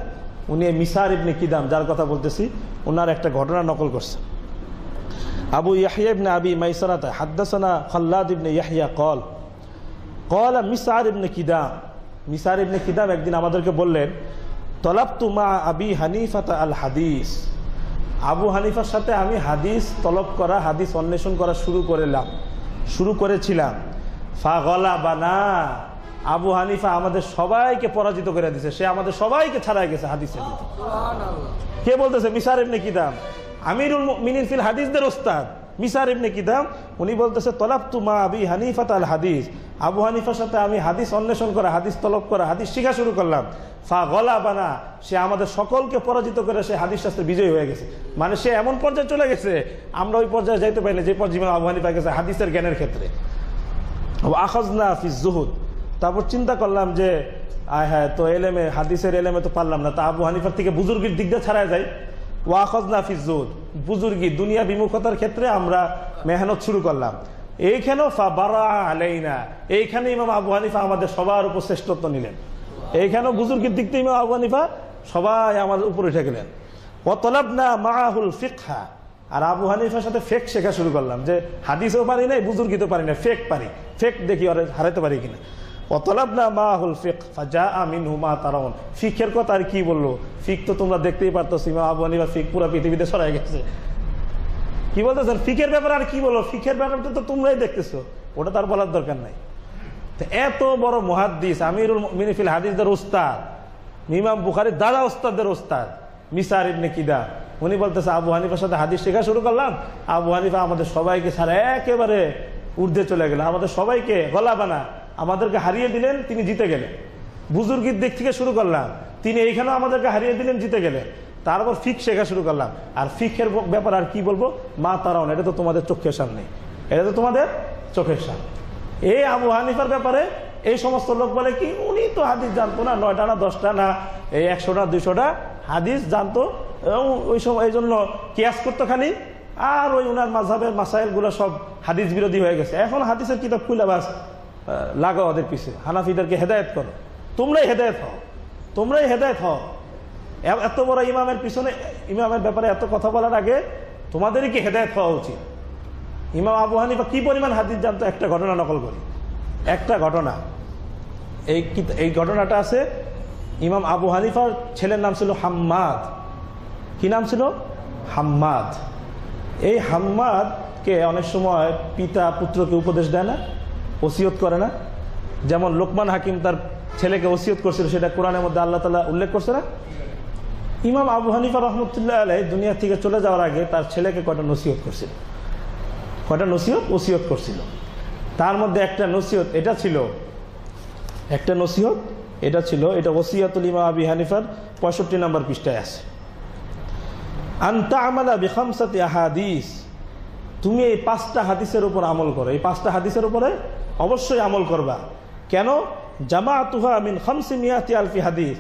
উনি মিসার ইবনে কিদাম, যার কথা বলতেছি, ওনার একটা ঘটনা নকল করছে। আবু ইয়াহইয়া ইবনে আবি মাইসারাতা হাদাসানা খাল্লাদ ইবনে ইয়াহইয়া قال মিসার ইবনে কিদাম, মিসার ইবনে কিদাম একদিন আমাদেরকে বললেন, তলাবতু মা আবি হানিফাতা আল হাদিস, আবু হানিফার সাথে আমি হাদিস তলব করা, হাদিস অন্বেষণ করা শুরু করেছিলাম। ফাগলাবানা, আবু হানিফা আমাদের সবাইকে পরাজিত করে দিয়েছে, সে আমাদের সবাইকে ছাড়াই গেছে হাদিসের ভিতর। কে বলতেছে? মিসার ইবনে কিদাম, আমিরুল মুমিনিন ফিল হাদিসদের ওস্তাদ মিসার ইবনে কিদাম। উনি বলতেছে, তলাবতু মা আবি হানিফাতা আল হাদিস, আবু হানিফার সাথে আমি হাদিস অন্বেষণ করা, হাদিস তলব করা, হাদিস শিখা শুরু করলাম। ফাগলাবানা, সে আমাদের সকলকে পরাজিত করে সে হাদিস শাস্ত্রে বিজয়ী হয়ে গেছে। মানে সে এমন পর্যায়ে চলে গেছে, আমরা ওই পর্যায়ে যাইতে পারি না যে পর্যায়ে আবু হানিফা গেছে হাদিসের জ্ঞানের ক্ষেত্রে। আখাযনা ফি যুহুদ, তারপর চিন্তা করলাম যে হ্যাঁ, তো এলেমে, হাদিসের এলেমে তো পারলাম না, তা আবু হানিফার থেকে বুজুর্গির দিক দিয়ে ছাড়াই যায়। ওয়াখাযনা ফি যুহুদ, বুজুর্গি, দুনিয়া বিমুখতার ক্ষেত্রে আমরা মেহনত শুরু করলাম। এইখানেও ফাবারা আলাইনা, এইখানে ইমাম আবু হানিফা আমাদের সবার উপর শ্রেষ্ঠত্ব নিলেন। এইখানেও বুজুর্গের দিক থেকে ইমাম আবু হানিফা সবাই আমাদের উপরে উঠে গেলেন। ওয়াতালাবনা মাআহুল ফিকহা, আর আবু হানিফার সাথে ফেক শেখা শুরু করলাম, যে হাদিসও পারি নাই, বুজুর্গি তো পারি না, ফেক পারি, ফেক দেখি আর হারাতে পারি কিনা। ওয়াতালাবনা মাআহুল ফিকহ ফাজাআ মিনহু মা তারাউন, ফিকের কথা আর কি বললো, ফিক তো তোমরা দেখতেই পারতেছো, ইমাম আবু হানিফা ফিক পুরো পৃথিবীতে ছড়াই গেছে। কি বলতেছেন? ফিকের ব্যাপারে আর কি বলো, ফিকের ব্যাপারটা তো তোমরাই দেখতেছো, ওটা তার বলার দরকার নাই। এত বড় মুহাদ্দিস, আমিরুল মুমিনিন ফিল হাদিসদের উস্তাদ, ইমাম বুখারীর দাদা উস্তাদদের উস্তাদ মিসার ইবনে কিদাম, উনি বলতেছে আবু হানিফার সাথে হাদিস শেখা শুরু করলাম, আবু হানিফা আমাদের সবাইকে ছাড়া একেবারে ঊর্ধ্বে চলে গেলেন, আমাদের সবাইকে গলাবানা, আমাদেরকে হারিয়ে দিলেন, তিনি জিতে গেলেন। বুজুর্গির দিক থেকে শুরু করলাম, তিনি এইখানেও আমাদেরকে হারিয়ে দিলেন, জিতে গেলেন। তারপর ফিক শেখা শুরু করলাম, আর ফিকের ব্যাপার আর কি বলবো, মা তারাউন, এটা তো তোমাদের চোখের সামনে, এটা তো তোমাদের চোখের সামনে। এই আবু হানিফার ব্যাপারে এই সমস্ত লোক বলে কি, উনি তো হাদিস জানতো না, 9টা না 10টা না 100টা 200টা হাদিস জানতো, ওই সময় এই জন্য কিয়াস করতো খালি, আর ওই উনার মাযহাবের মাসাইল গুলো সব হাদিস বিরোধী হয়ে গেছে। এখন হাদিসের কিতাব খুলে বাস লাগাও ওদের পিছে, হানাফিদেরকে হেদায়েত করো, তোমরাই হেদায়েত হও, তোমরাই হেদায়েত হও। এত বড় ইমামের পিছনে, ইমামের ব্যাপারে এত কথা বলার আগে তোমাদেরই কি হেদায়েত হওয়া উচিত। ইমাম আবু হানিফা কি পরিমাণ হাদিস জানতো, একটা ঘটনা নকল করি, একটা ঘটনা। এই ঘটনাটা আছে, ইমাম আবু হানিফার ছেলের নাম ছিল হাম্মাদ। কি নাম ছিল? হাম্মাদ। এই হাম্মাদকে অনেক সময় পিতা পুত্রকে উপদেশ দেয় না, ওসিয়ত করে না, যেমন লোকমান হাকিম তার ছেলেকে ওসিয়ত করছিল, সেটা কোরআনের মধ্যে আল্লাহ তাআলা উল্লেখ করছে না। ইমাম আবু হানিফা রহমতুল্লাহ আলাইহি দুনিয়া থেকে চলে যাওয়ার আগে তার ছেলেকে কয়টা নসিহত করছিল, কয়টা ওসিয়ত করছিল। তার মধ্যে একটা নসিহত এটা ছিল, এটা ওসিয়াতুল ইমাম আবি হানিফার 65 নম্বর পৃষ্ঠায় আছে। আনতা আমালা বিখামসাতি আহাদিস, তুমি এই 5টা হাদিসের উপর আমল করো, এই 5টা হাদিসের উপরে অবশ্যই আমল করবা। কেন? জামাতুহা মিন 500 আলফি হাদিস,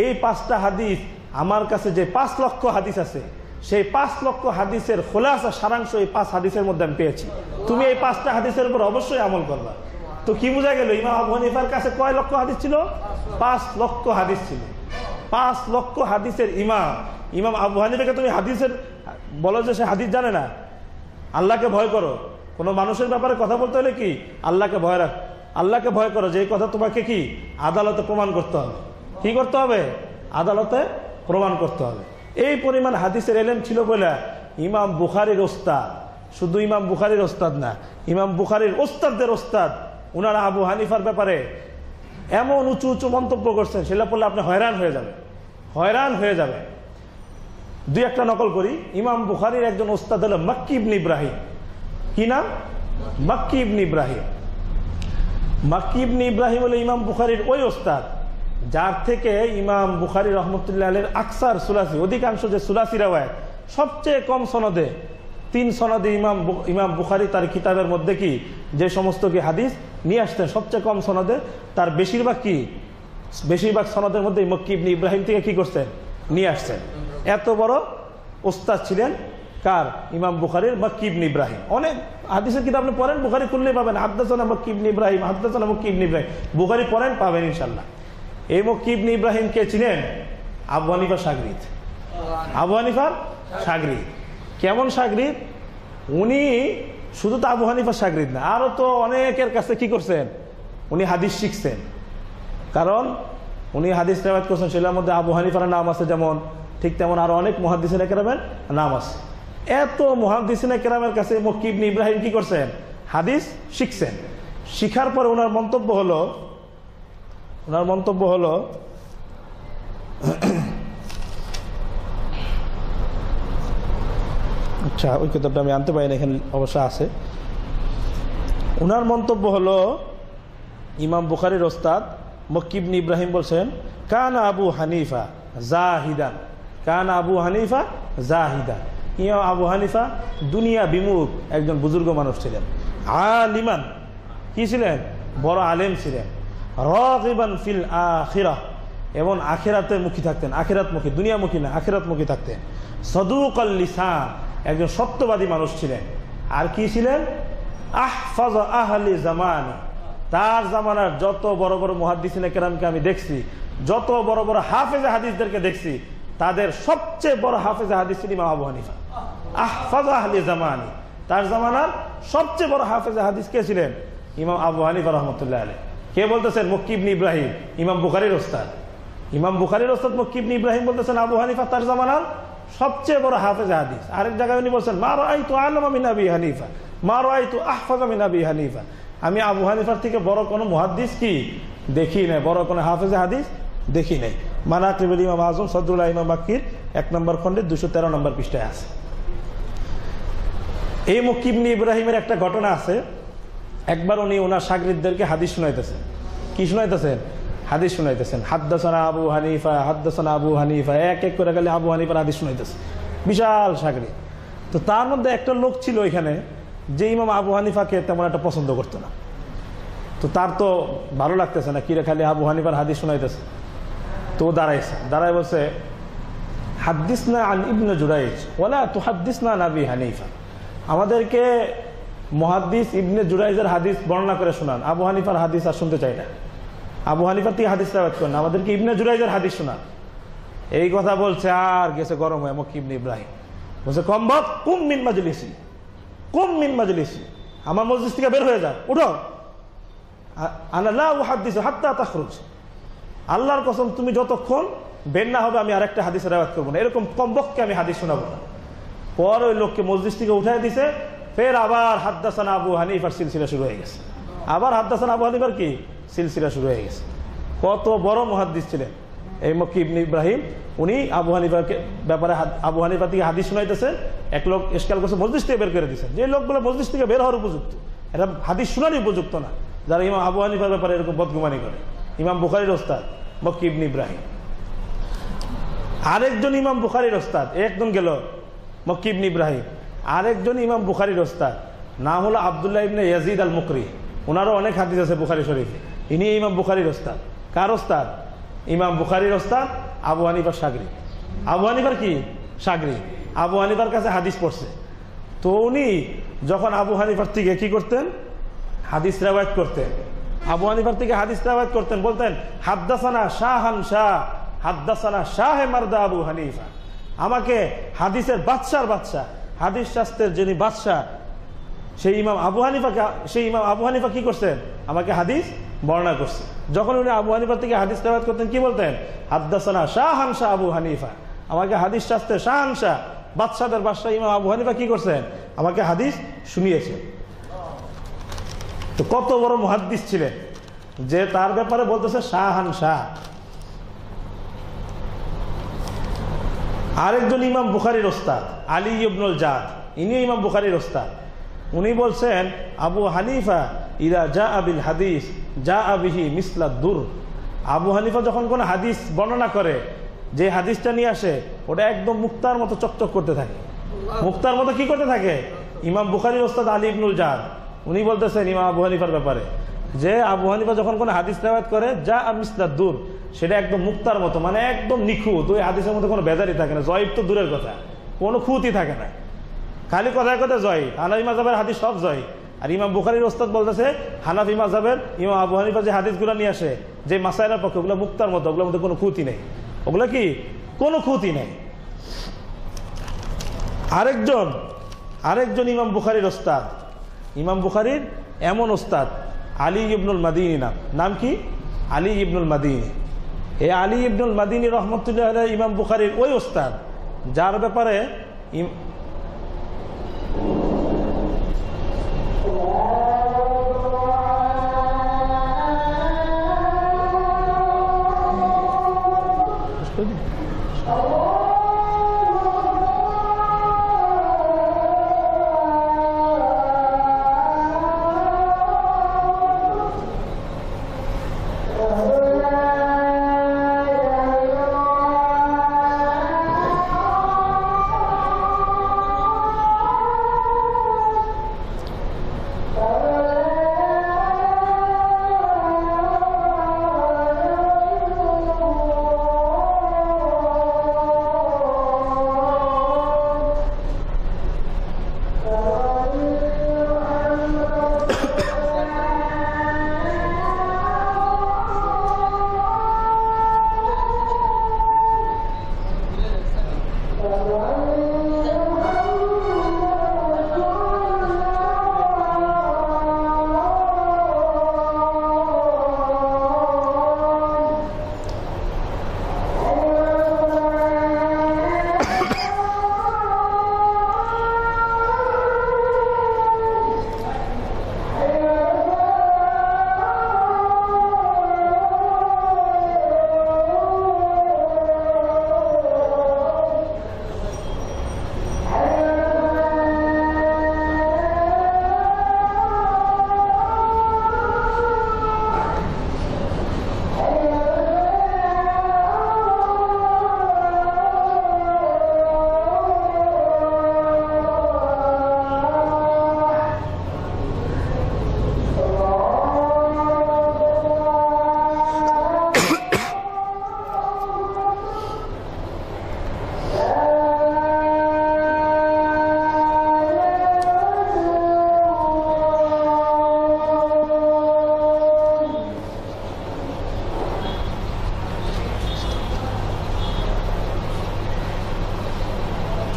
এই 5টা হাদিস আমার কাছে যে 5 লক্ষ হাদিস আছে, সেই 5 লক্ষ হাদিসের খোলাসা সারাংশ এই 5 হাদিসের মধ্যে আমি পেয়েছি, তুমি এই 5টা হাদিসের উপর অবশ্যই আমল করবা। তো কি বোঝা গেল, ইমাম আবু হানিফার কাছে কয় লক্ষ হাদিস ছিল? 5 লক্ষ হাদিস ছিল। 5 লক্ষ হাদিসের ইমাম আবু হানিফাকে তুমি হাদিসের বলো যে সে হাদিস জানে না? আল্লাহকে ভয় করো। কোনো মানুষের ব্যাপারে কথা বলতে হলে কি আল্লাহকে ভয় রাখ, আল্লাহকে ভয় করো যে এই কথা তোমাকে কি আদালতে প্রমাণ করতে হবে। কি করতে হবে? আদালতে প্রমাণ করতে হবে। এই পরিমাণ হাদিসের এলেম ছিল বলে ইমাম বুখারীর ওস্তাদ, শুধু ইমাম বুখারীর ওস্তাদ না, ইমাম বুখারীর ওস্তাদদের ওস্তাদ উনারা আবু হানিফার ব্যাপারে এমন উঁচু উঁচু মন্তব্য করছেন, সেটা পড়লে আপনি হয়রান হয়ে যাবে, হয়রান হয়ে যাবে। দুই একটা নকল করি। ইমাম বুখারীর একজন ওস্তাদ হলো মাক্কি ইবনে ইব্রাহিম। কি নাম? মাক্কি ইবনে ইব্রাহিম। মাক্কি ইবনে ইব্রাহিম হলো ইমাম বুখারীর ওই ওস্তাদ যার থেকে ইমাম বুখারী রহমতুল্লাহ আলাইহির আকসার সুলাসি, অধিকাংশ যে সুলাসি রাওয়ায়াত, সবচেয়ে কম সনদে 3 সনদে ইমাম বুখারী তার কিতাবের মধ্যে কি যে সমস্ত কি হাদিস নিয়ে আসতেন, সবচেয়ে কম সনদে তার বেশিরভাগ সনদের মধ্যে মাক্কি ইবনে ইব্রাহিম থেকে কি করছেন? নিয়ে আসছেন। এত বড় ওস্তাদ ছিলেন কার? ইমাম বুখারীর মাক্কি ইবনে ইব্রাহিম। অনেক হাদিসের কিতাব আপনি পড়েন, বুখারী খুললেই পাবেন হাদ্দাসানা মাক্কি ইবনে ইব্রাহিম, হাদ্দাসানা মাক্কি ইবনে ইব্রাহিম। বুখারী পড়েন, পাবেন ইনশাআল্লাহ। এই মাক্কি ইবনে ইব্রাহিম কে ছিলেন? আবু হানিফার শাগরিদ। আবু হানিফার শাগরিদ। কেমন শাগরিদ? উনি শুধু তো আবু হানিফার শাগরিদ না, আরো তো অনেকের কাছে কি করছেন? উনি হাদিস শিখছেন। কারণ উনি হাদিস রিওয়ায়াত করছেন, সেটার মধ্যে আবু হানিফার নাম আছে যেমন, ঠিক তেমন আরো অনেক মুহাদ্দিসিনে কেরামের নাম আছে। এত মুহাদ্দিসিনে কেরামের কাছে মাক্কি ইবনে ইব্রাহিম কি করছেন? হাদিস শিখছেন। শিখার পরে ওনার মন্তব্য হলো আচ্ছা, ওই কিতাবটা আমি আনতে পারি না, এখানে অবশ্য আছে। ওনার মন্তব্য হলো, ইমাম বুখারীর ওস্তাদ মাক্কি ইবনে ইব্রাহিম বলছেন, কানা আবু হানিফা জাহিদান, কানা আবু হানিফা জাহিদা। ইমাম আবু হানিফা দুনিয়া বিমুখ একজন বুজুর্গ মানুষ ছিলেন। আলিমান, কি ছিলেন? বড় আলেম ছিলেন। রাগিবান ফিল আখিরাহ, এবং আখিরাতের মুখী থাকতেন। আখিরাতমুখী, দুনিয়ামুখী না, আখিরাতমুখী থাকতেন। সাদুকাল লিসান, একজন সত্যবাদী মানুষ ছিলেন। আর কি ছিলেন? আহফাজ আহলি জামানি, তার জামানার যত বড় বড় মুহাদ্দিসিনে কেরামকে আমি দেখছি, যত বড় বড় হাফেজে হাদিসদেরকে দেখছি, তাদের সবচেয়ে বড় হাফেজে হাদিস ছিলেন ইমাম আবু হানিফা। আহফাজ আহলি জামানি, তার জামানার সবচেয়ে বড় হাফেজে হাদিস কে ছিলেন? ইমাম আবু হানিফা রহমতুল্লাহ আলাইহি। কে বলতেছেন? মাক্কি ইবনে ইব্রাহিম, ইমাম বুখারীর ওস্তাদ। ইমাম বুখারীর ওস্তাদ মাক্কি ইবনে ইব্রাহিম বলতেছেন আবু হানিফা তার জামানার সবচেয়ে বড় হাফেজে হাদিস। আরেক জায়গায় উনি বলছেন, মা রাআইতু আ'লামা মিন আবি হানিফা, মা রাআইতু আহফাযা মিন আবি হানিফা। আমি আবু হানিফার থেকে বড় কোনো মুহাদ্দিস কি দেখি নাই, বড় কোনো হাফেজে হাদিস দেখি নাই। মানাকিবুল ইমাম আযম সদরুল ইমাম মাক্কির 1 নম্বর খণ্ডে 213 নম্বর পৃষ্ঠায় আছে। এই মাক্কি ইবনে ইব্রাহিমের একটা ঘটনা আছে। একবার উনি ওনার শাগরিদদেরকে হাদিস শুনাইতেছেন। কি শুনাইতেছেন? হাদিস শুনাইতেছেন। হাদ্দাসানা আবু হানিফা, হাদ্দাসানা আবু হানিফা, এক এক করে গেলে আবু হানিফার হাদিস শুনাইতেছে। বিশাল শাগরিদ। তো তার মধ্যে একটা লোক ছিল এখানে যে ইমাম আবু হানিফাকে তেমন একটা পছন্দ করতো না। তো তার তো ভালো লাগতেছে না, কিরে খালি আবু হানিফার হাদিস শুনাইতেছে। তো দাঁড়াইছে, দাঁড়ায় বলছে, হাদ্দিসনা আন ইবনে জুরাইজ ওয়ালা তুহাদ্দিসনা আন আবি হানিফা, আমাদেরকে মুহাদ্দিস ইবনে জুরাইজের হাদিস বর্ণনা করে শোনান, আবু হানিফার হাদিস আর শুনতে চাই না। আবু হানিফার থেকে হাদিস রিওয়ায়াত করেন, আমাদেরকে ইবনে জুরাইজের হাদিস শোনান। এই কথা বলছে আর গেছে গরম হয়ে মাক্কি ইবনে ইব্রাহিম। বলছে, কমবক কুম মিন মাজলিসি, কুম মিন মাজলিসি, আমার মজলিস থেকে বের হয়ে যা, উঠো। আনা লা উহাদ্দিসু হাত্তা তাখরুজ, আল্লাহর কসম তুমি যতক্ষণ বের না হবে আমি আরেকটা হাদিস রিওয়ায়াত করব না, এরকম কমবককে আমি হাদিস শোনাবো না। পর ওই লোককে মজলিস থেকে উঠায় দিছে। ফের আবার হাদ্দাসানা আবু হানিফার সিলসিলা শুরু হয়ে গেছে। আবার হাদ্দাসানা আবু হানিফার কি সিলসিলা শুরু হয়ে গেছে। কত বড় মুহাদ্দিস ছিলেন এই মাক্কি ইবনে ইব্রাহিম। উনি আবু হানিফার ব্যাপারে আবু হানিফা থেকে হাদিস শুনাইতেছেন। এক লোক ইশকাল করছে, মজলিস থেকে বের করে দিয়েছেন। যে লোকগুলো মজলিস থেকে বের হওয়ার উপযুক্ত, এটা হাদিস শোনারই উপযুক্ত না, যারা ইমাম আবু হানিফার ব্যাপারে এরকম বদগুমানি করে। ইমাম বুখারীর ওস্তাদ মাক্কি ইবনে ইব্রাহিম। আরেকজন ইমাম বুখারীর ওস্তাদ, একজন গেল মাক্কি ইবনে ইব্রাহিম। আরেকজন ইমাম বুখারীর ওস্তাদ, নাম হলো আব্দুল্লাহ ইবনে ইয়াজিদ আল মুকরি। ওনারও অনেক হাদিস আছে বুখারী শরীফে। ইনি ইমাম বুখারীর ওস্তাদ। কার ওস্তাদ? ইমাম বুখারীর ওস্তাদ, আবু হানিফার শাগরিদ। আবু হানিফার কি শাগরিদ, আবু হানিফার কাছে হাদিস পড়ছে। তো উনি যখন আবু হানিফার থেকে কি করতেন? হাদিস রিওয়ায়াত করতেন। আবু হানিফার থেকে হাদিস রিওয়ায়াত করতেন, বলতেন হাদ্দাসানা শাহান শাহ, হাদ্দাসানা শাহে মারদা আবু হানিফা। আমাকে হাদিসের বাদশার বাদশাহ, হাদিস শাস্ত্রের যিনি বাদশাহ, সেই ইমাম আবু হানিফা কি করছেন? আমাকে হাদিস বর্ণনা করছে। যখন উনি আবু হানিফা থেকে হাদিস তেলাওয়াত করতেন কি বলতেন? হাদ্দাসানা শাহানশাহ আবু হানিফা। আমাকে হাদিস শাস্ত্রের শাহানশাহ, বাদশাদের বাদশাহ ইমাম আবু হানিফা কি করছেন? আমাকে হাদিস শুনিয়েছেন। তো কত বড় মুহাদ্দিস ছিলেন যে তার ব্যাপারে বলতেছে শাহানশাহ। আরেকজন ইমাম বুখারীর ওস্তাদ আলী ইবনুল জাদ, ইনি ইমাম বুখারীর ওস্তাদ। উনি বলছেন আবু হানিফা ইদা জা আবিল হাদিস জা আবিহি মিসলাদ্দুর। আবু হানিফা যখন কোন হাদিস বর্ণনা করে, যে হাদিসটা নিয়ে আসে ওটা একদম মুক্তার মতো চকচক করতে থাকে। মুক্তার মতো কি করতে থাকে? ইমাম বুখারীর ওস্তাদ আলী ইবনুল জাদ উনি বলতেছেন ইমাম আবু হানিফার ব্যাপারে যে আবু হানিফা যখন কোন হাদিস রিওয়ায়াত করে যা মিসলাদ্দুর, সেটা একদম মুক্তার মতো, মানে একদম নিখুঁত। ওই হাদিসের মধ্যে কোনো বেজারি থাকে না, জয়ীব তো দূরের কথা, কোনো খুঁতই থাকে না, খালি কথায় কথায় জয়ীব। হানাফি মাযহাবের হাদিস সব জয়ীব। আর ইমাম বুখারীর ওস্তাদ বলতেছে হানাফি মাযহাবের ইমাম আবু হানিফা যে হাদিসগুলো নিয়ে আসে, যে মাসাইলের পক্ষে, ওগুলো মুক্তার মতো, ওগুলোর মধ্যে কোনো খুঁতি নেই। ওগুলো কি? কোনো খুঁতি নেই। আরেকজন ইমাম বুখারীর ওস্তাদ, ইমাম বুখারীর এমন ওস্তাদ আলী ইবনুল মাদিনী। নাম কি? আলী ইবনুল মাদিনী। এই আলী ইবনুল মাদিনী রহমতুল্লাহ আলাইহি ইমাম বুখারীর ওই ওস্তাদ যার ব্যাপারে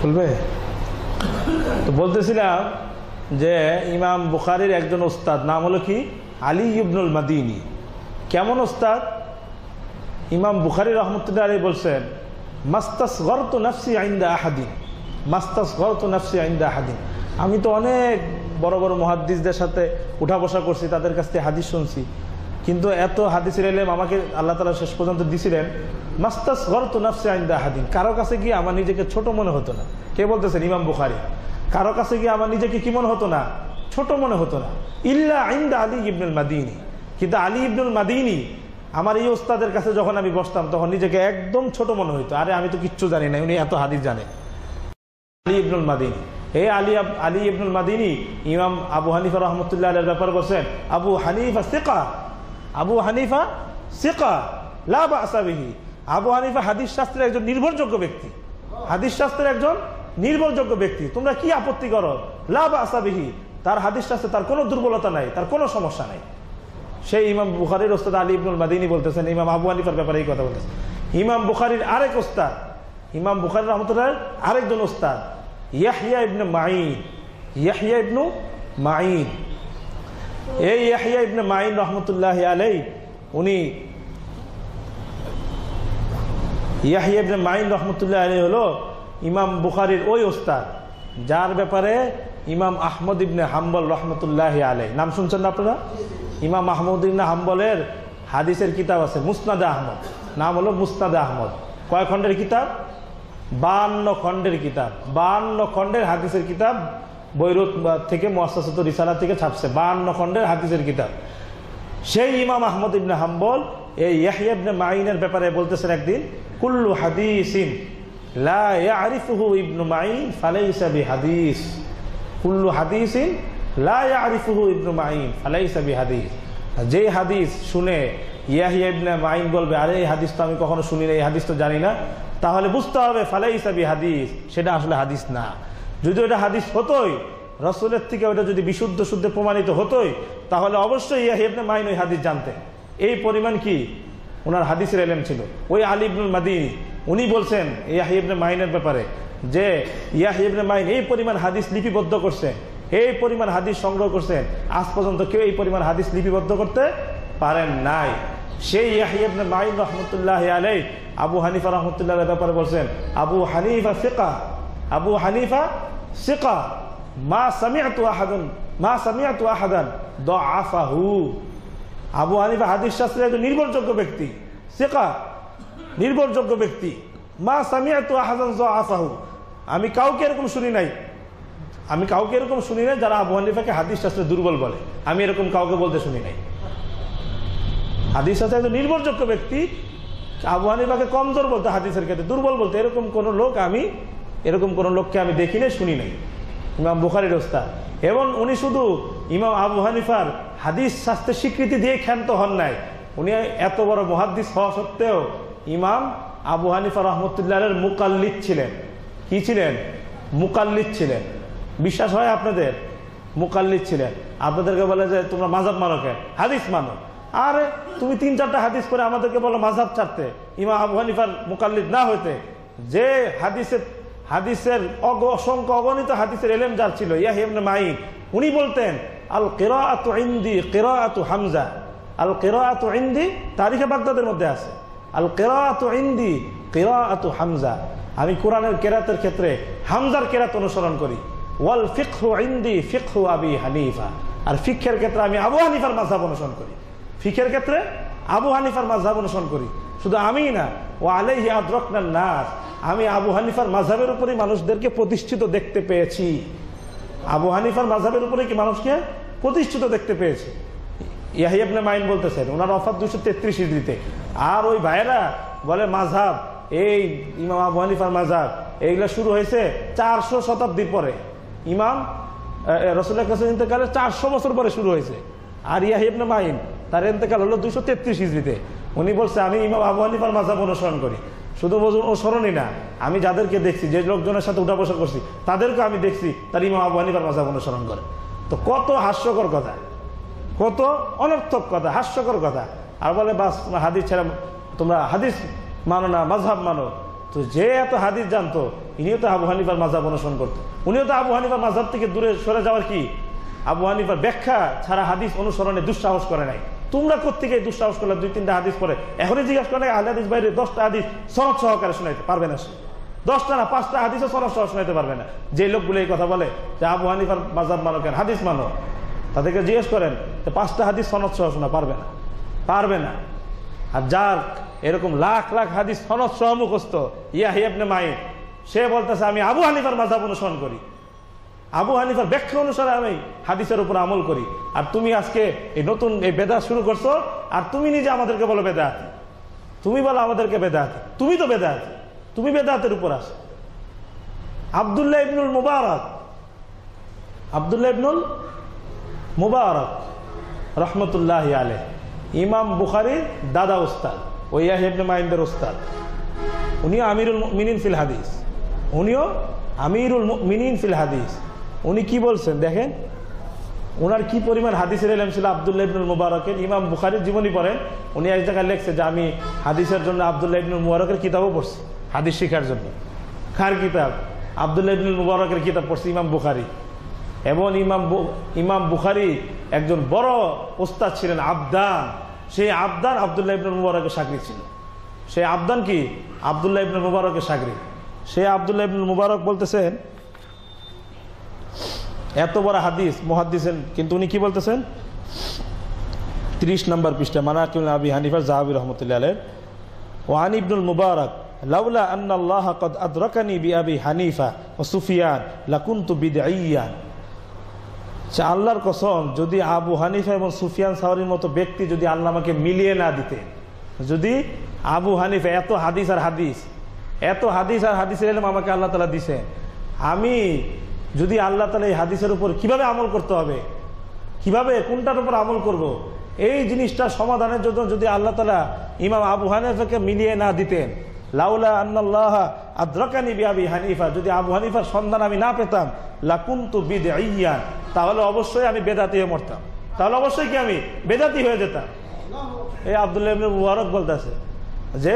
চলবে তো বলতেছিলাম যে ইমাম বুখারীর একজন ওস্তাদ নাম হলো কি? আলী ইবনুল মাদিনী। কেমন ওস্তাদ? ইমাম বুখারী রহমতুল্লাহ আলাইহি বলছেন মাস্তাসগরতু নাফসি ইনদা আহাদিন, মাস্তাসগরতু নাফসি ইনদা আহাদিন। আমি তো অনেক বড় বড় মুহাদ্দিসদের সাথে উঠা বসা করছি, তাদের কাছ থেকে হাদিস শুনছি, কিন্তু এত হাদিসের ইলম আমাকে আল্লাহ তাআলা শেষ পর্যন্ত দিছিলেন। মাস্তাসগরতু নাফসি ইনদা আহাদিন, কারো কাছে গিয়ে আমার নিজেকে ছোট মনে হতো না। কে বলতেছেন? ইমাম বুখারী। কারো কাছে গিয়ে আমার নিজেকে কি মনে হতো না? ছোট মনে হতো না। ইল্লা ইনদা আলী ইবনুল মাদিনী, কিন্তু আলী ইবনুল মাদিনী আমার এই ওস্তাদের কাছে যখন আমি বসতাম তখন নিজেকে একদম ছোট মনে হইতো। আরে আমি তো কিচ্ছু জানি না, উনি এত হাদিস জানে। আলী ইবনুল মাদিনী, এই আলী ইবনুল মাদিনী ইমাম আবু হানিফা রহমতুল্লাহ আলাইহির ব্যাপারে বলছেন আবু হানিফা সিকা, আবু হানিফা সিকা লা বা'সা বিহি। আবু হানিফা হাদিস শাস্ত্রের একজন নির্ভরযোগ্য ব্যক্তি, হাদিস শাস্ত্রের একজন নির্ভরযোগ্য ব্যক্তি। তোমরা কি আপত্তি করো? লা বা'সা বিহি, তার হাদিস শাস্ত্রে তার কোনো দুর্বলতা নাই, তার কোনো সমস্যা নাই। সেই ইমাম বুখারীর ওস্তাদ আলী ইবনুল মাদিনী বলতেছেন ইমাম আবু হানিফার ব্যাপারে এই কথা বলতেছেন। ইমাম বুখারীর আরেক ওস্তাদ ইমাম বুখারী রহমতুল্লাহ আরেকজন ওস্তাদ ইয়াহইয়া ইবনে মাঈন। ইয়াহইয়া ইবনে মাঈন, এই ইয়াহইয়া ইবনে মাঈন রহমতুল্লাহি আলাইহি উনি ইয়াহইয়া ইবনে মাঈন রহমতুল্লাহি আলাইহি হলো ইমাম বুখারীর ওই ওস্তাদ যার ব্যাপারে ইমাম আহমদ ইবনে হাম্বল রহমতুল্লাহি আলাইহি, নাম শুনছেন না আপনারা? ইমাম আহমদ ইবনে হাম্বলের হাদিসের কিতাব আছে মুসনাদ আহমদ, নাম হলো মুসনাদ আহমদ। কয় খণ্ডের কিতাব? 52 খণ্ডের কিতাব। 52 খণ্ডের হাদিসের কিতাব বৈরুত থেকে মুআসসাসাতুর রিসালা থেকে ছাপছে, 52 খণ্ডের হাদিসের কিতাব। সেই ইমাম আহমদ ইবনে হাম্বল এই ইয়াহইয়া ইবনে মাঈনের ব্যাপারে বলতেছেন একদিন, কুল্লু হাদিসিন লা ইয়ারিফুহু ইবনু মাঈন ফালাইসা বিহাদিস। কুল্লু হাদিসিন লা ইয়ারিফুহু ইবনু মাঈন ফালাইসা বিহাদিস। যে হাদিস শুনে ইয়াহইয়া ইবনে মাঈন বলবে, আরে এই হাদিস তো আমি কখনো শুনি না, এই হাদিস তো জানি না, তাহলে বুঝতে হবে ফালাইসা বিহাদিস, সেটা আসলে হাদিস না। যদি ওটা হাদিস হতোই, রাসূলের থেকে ওটা যদি বিশুদ্ধ শুদ্ধ প্রমাণিত হতোই, তাহলে অবশ্যই ইয়াহইয়া ইবনে মাঈন ওই হাদিস জানতেন। এই পরিমাণ কি ওনার হাদিসের ইলম ছিল। ওই আলী ইবনুল মাদিনী উনি বলছেন ইয়াহইয়া ইবনে মাঈনের ব্যাপারে যে ইয়াহইয়া ইবনে মাঈন এই পরিমাণ হাদিস লিপিবদ্ধ করছেন, এই পরিমাণ হাদিস সংগ্রহ করছেন, আজ পর্যন্ত কেউ এই পরিমাণ হাদিস লিপিবদ্ধ করতে পারেন নাই। সেই ইয়াহইয়া ইবনে মাঈন রহমতুল্লাহি আলাইহি আবু হানিফা রহমতুল্লাহর ব্যাপারে বলছেন, আবু হানিফা সিকা, আবু হানিফা সিকা, মা সামিআতু আহাদান দাআফাহু। আবু হানিফা হাদিস শাস্ত্রের একজন নির্ভরযোগ্য ব্যক্তি, সিকা, নির্ভরযোগ্য ব্যক্তি। মা সামিআতু আহাদান দাআফাহু, আমি কাউকে এরকম শুনি নাই, আমি কাউকে এরকম শুনি নাই যারা আবু হানিফাকে হাদিস শাস্ত্রে দুর্বল বলে, আমি এরকম কাউকে বলতে শুনি নাই। হাদিস শাস্ত্রে একজন নির্ভরযোগ্য ব্যক্তি আবু হানিফাকে কমজোর বলতে, হাদিসের ক্ষেত্রে দুর্বল বলতে, এরকম কোন লোককে আমি দেখি নাই, শুনি নাই। ইমাম বুখারীর ওস্তাদ, এবং উনি শুধু ইমাম আবু হানিফার হাদিস শাস্ত্রের স্বীকৃতি দিয়ে ক্ষান্ত হন নাই, উনি এত বড় মুহাদ্দিস হওয়া সত্ত্বেও ইমাম আবু হানিফা রহমতুল্লাহের মুকাল্লিদ ছিলেন। কি ছিলেন? মুকাল্লিদ ছিলেন। বিশ্বাস হয় আপনাদের? মুকাল্লিদ ছিলেন। আপনাদেরকে বলে যে তোমরা মাযহাব মানো কেন? হাদিস মানো। আরে তুমি 3-4টা হাদিস পরে আমাদেরকে বলো মাযহাব ছাড়তে, ইমাম আবু হানিফার মুকাল্লিদ না হইতে। যে হাদিসের অসংখ্য অগণিত হাদিসের ইলম যার ছিল, ইয়াহইয়া ইবনে মাঈন, উনি বলতেন আল কিরাআতু ইনদি কিরাআতু হামজা। আল কিরাআতু ইনদি তারিখে বাগদাদের মধ্যে আছে, আল কিরাআতু ইনদি কিরাআতু হামজা, আমি কোরআনের কেরাতের ক্ষেত্রে হামজার কেরাত অনুসরণ করি। ওয়াল ফিকহু ইনদি ফিকহু আবি হানিফা, আর ফিকহের ক্ষেত্রে আমি আবু হানিফার মাযহাব অনুসরণ করি। ফিকহের ক্ষেত্রে আবু হানিফার মাযহাব অনুসরণ করি। শুধু আমি না, ও আলাইহি আদরাকনান নাস, আমি আবু হানিফার মাযহাবের উপরেই মানুষদেরকে প্রতিষ্ঠিত দেখতে পেয়েছি। আবু হানিফার মাযহাবের উপরে কি মানুষকে প্রতিষ্ঠিত দেখতে পেয়েছি। ইয়াহইয়া ইবনে মাঈন বলতেছেন, ওনার ওফাত 233 হিজরিতে। আর ওই ভাইয়েরা বলে মাযহাব, এই ইমাম আবু হানিফার মাযহাব এইগুলা শুরু হয়েছে 400 শতাব্দীর পরে। ইমাম রাসূলুল্লাহ কাছে ইন্তেকালের 400 বছর পরে শুরু হয়েছে। আর ইয়াহইয়া ইবনে মাঈন তার ইন্তেকাল হলো 233 হিজরিতে। উনি বলছে আমি ইমাম আবু হানিফার মাযহাব অনুসরণ করি। শুধু অনুসরণই না, আমি যাদেরকে দেখছি, যে লোকজনের সাথে উঠা বসা করছি, তাদেরকে আমি দেখছি তার ইমাম আবু হানিফার মাযহাব অনুসরণ করে। তো কত হাস্যকর কথা, কত অনর্থক কথা, হাস্যকর কথা। আর বলে বাস হাদিস ছাড়া তোমরা হাদিস মানো না, মাযহাব মানো। তো যে এত হাদিস জানতো, ইনিও তো আবু হানিফার মাযহাব অনুসরণ করতো। উনিও তো আবু হানিফার মাযহাব থেকে দূরে সরে যাওয়ার কি, আবু হানিফার ব্যাখ্যা ছাড়া হাদিস অনুসরণে দুঃসাহস করে নাই। তোমরা কোত্থেকে দুঃসাহস করলে 2-3টা হাদিস পরে এখনই জিজ্ঞাসা করে আহলে হাদিস বাইরে 10টা হাদিস সনদ সহকারে শোনাইতে পারবে না। সে 10টা না 5টা হাদিসও সনদ সহ শোনাইতে পারবে না। যে লোকগুলো এই কথা বলে যে আবু হানিফার মাযহাব মানো কেন, হাদিস মানো, তাদেরকে জিজ্ঞেস করেন যে 5টা হাদিস সনদ সহ শোনা পারবে না, পারবে না। আর যার এরকম লাখ লাখ হাদিস সনদ সহ মুখস্থ, ইয়াহইয়া ইবনে মাঈন, সে বলতেছে আমি আবু হানিফার মাযহাব অনুসরণ করি, আবু হানিফার ব্যাখ্যা অনুসারে আমি হাদিসের উপর আমল করি। আর তুমি আজকে এই নতুন এই বেদাত শুরু করছো, আর তুমি নিজে আমাদেরকে বলো বেদাত, তুমি বলো আমাদেরকে বেদাত, তুমি তো বেদাত, তুমি বেদাতের উপর আসো। আব্দুল্লাহ ইবনুল মুবারক, আব্দুল্লাহ ইবনুল মুবারক রহমতুল্লাহি আলাইহি, ইমাম বুখারীর দাদা উস্তাদ, ওই ইয়াহইয়া ইবনে মাঈনের উস্তাদ। উনিও আমিরুল মুমিনিন ফিল হাদিস, উনিও আমিরুল মুমিনিন ফিল হাদিস। উনি কি বলছেন দেখেন, ওনার কি পরিমাণ হাদিসের ইলম ছিল আব্দুল্লাহ ইবনুল মুবারকের। ইমাম বুখারীর জীবনী পড়েন, উনি এক জায়গায় লেখছে যে আমি হাদিসের জন্য আব্দুল্লাহ ইবনুল মুবারকের কিতাবও পড়ছি। হাদিস শেখার জন্য। কার কিতাব? আব্দুল্লাহ ইবনে মুবারকের কিতাব পড়ছে ইমাম বুখারী। এবং ইমাম বুখারী একজন বড় ওস্তাদ ছিলেন, আবদান। সেই আবদান আব্দুল্লাহ ইবনে মুবারকের শাগরিদ ছিল। সেই আবদান কি? আব্দুল্লাহ ইবনে মুবারকের শাগরিদ। সেই আব্দুল্লাহ ইবনে মুবারক বলতেছেন এত বড় হাদিস মুহাদ্দিসেন, কিন্তু উনি কি বলতেছেন 30 নম্বর পৃষ্ঠা মানাকিবুল আবি হানিফা যাহাবী রাহমাতুল্লাহ আলাইহি, ওয়ান ইবনুল মুবারক লাউলা আন্না আল্লাহ ক্বাদ আদরাকানি বিআবি হানিফা ওয়া সুফিয়ান লাকুনতু বিদঈয়ান। আল্লাহর কসম, যদি আবু হানিফা এবং সুফিয়ান সাওরীর মতো ব্যক্তি যদি আল্লাহ আমাকে মিলিয়ে না দিতেন, যদি আবু হানিফা এত হাদিস আর হাদিসের ইলম আমাকে আল্লাহ তাআলা দিয়েছেন, আমি যদি আল্লাহ তাআলা এই হাদিসের উপর কিভাবে আমল করতে হবে, কিভাবে কোনটার উপর আমল করব, এই জিনিসটা সমাধানের জন্য যদি আল্লাহ তাআলা ইমাম আবু হানিফাকে মিলিয়ে না দিতেন, লাউলা আন্নাল্লাহ আদরাকানি বিআবি হানিফা, যদি আবু হানিফার সন্ধান আমি না পেতাম, লাকুনতু বিদঈয়ান, তাহলে অবশ্যই আমি বেদাতি হয়ে মরতাম, তাহলে অবশ্যই কি আমি বেদাতি হয়ে যেতাম। এই আব্দুল্লাহ ইবনে মুবারক বলতেছে যে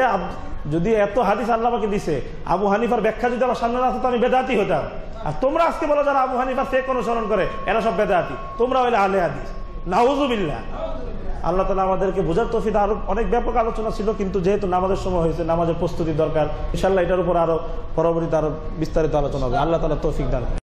যদি এত হাদিস আল্লাহ আমাকে দিছে, আবু হানিফার ব্যাখ্যা যদি আমার সামনে না আসতো আমি বেদাতি হতাম। আর তোমরা আজকে বলো যারা আবু হানিফার ফেক অনুসরণ করে এরা সব বেদাতি, তোমরা হইলে আহলে হাদিস। নাউযুবিল্লাহ। আল্লাহ তাআলা আমাদেরকে বোঝার তৌফিক। আরো অনেক ব্যাপক আলোচনা ছিল, কিন্তু যেহেতু নামাজের সময় হয়েছে, নামাজের প্রস্তুতি দরকার, ইনশাআল্লাহ এটার উপর আরো পরবর্তীতে আরো বিস্তারিত আলোচনা হবে। আল্লাহ তাআলা তৌফিক দান করেন।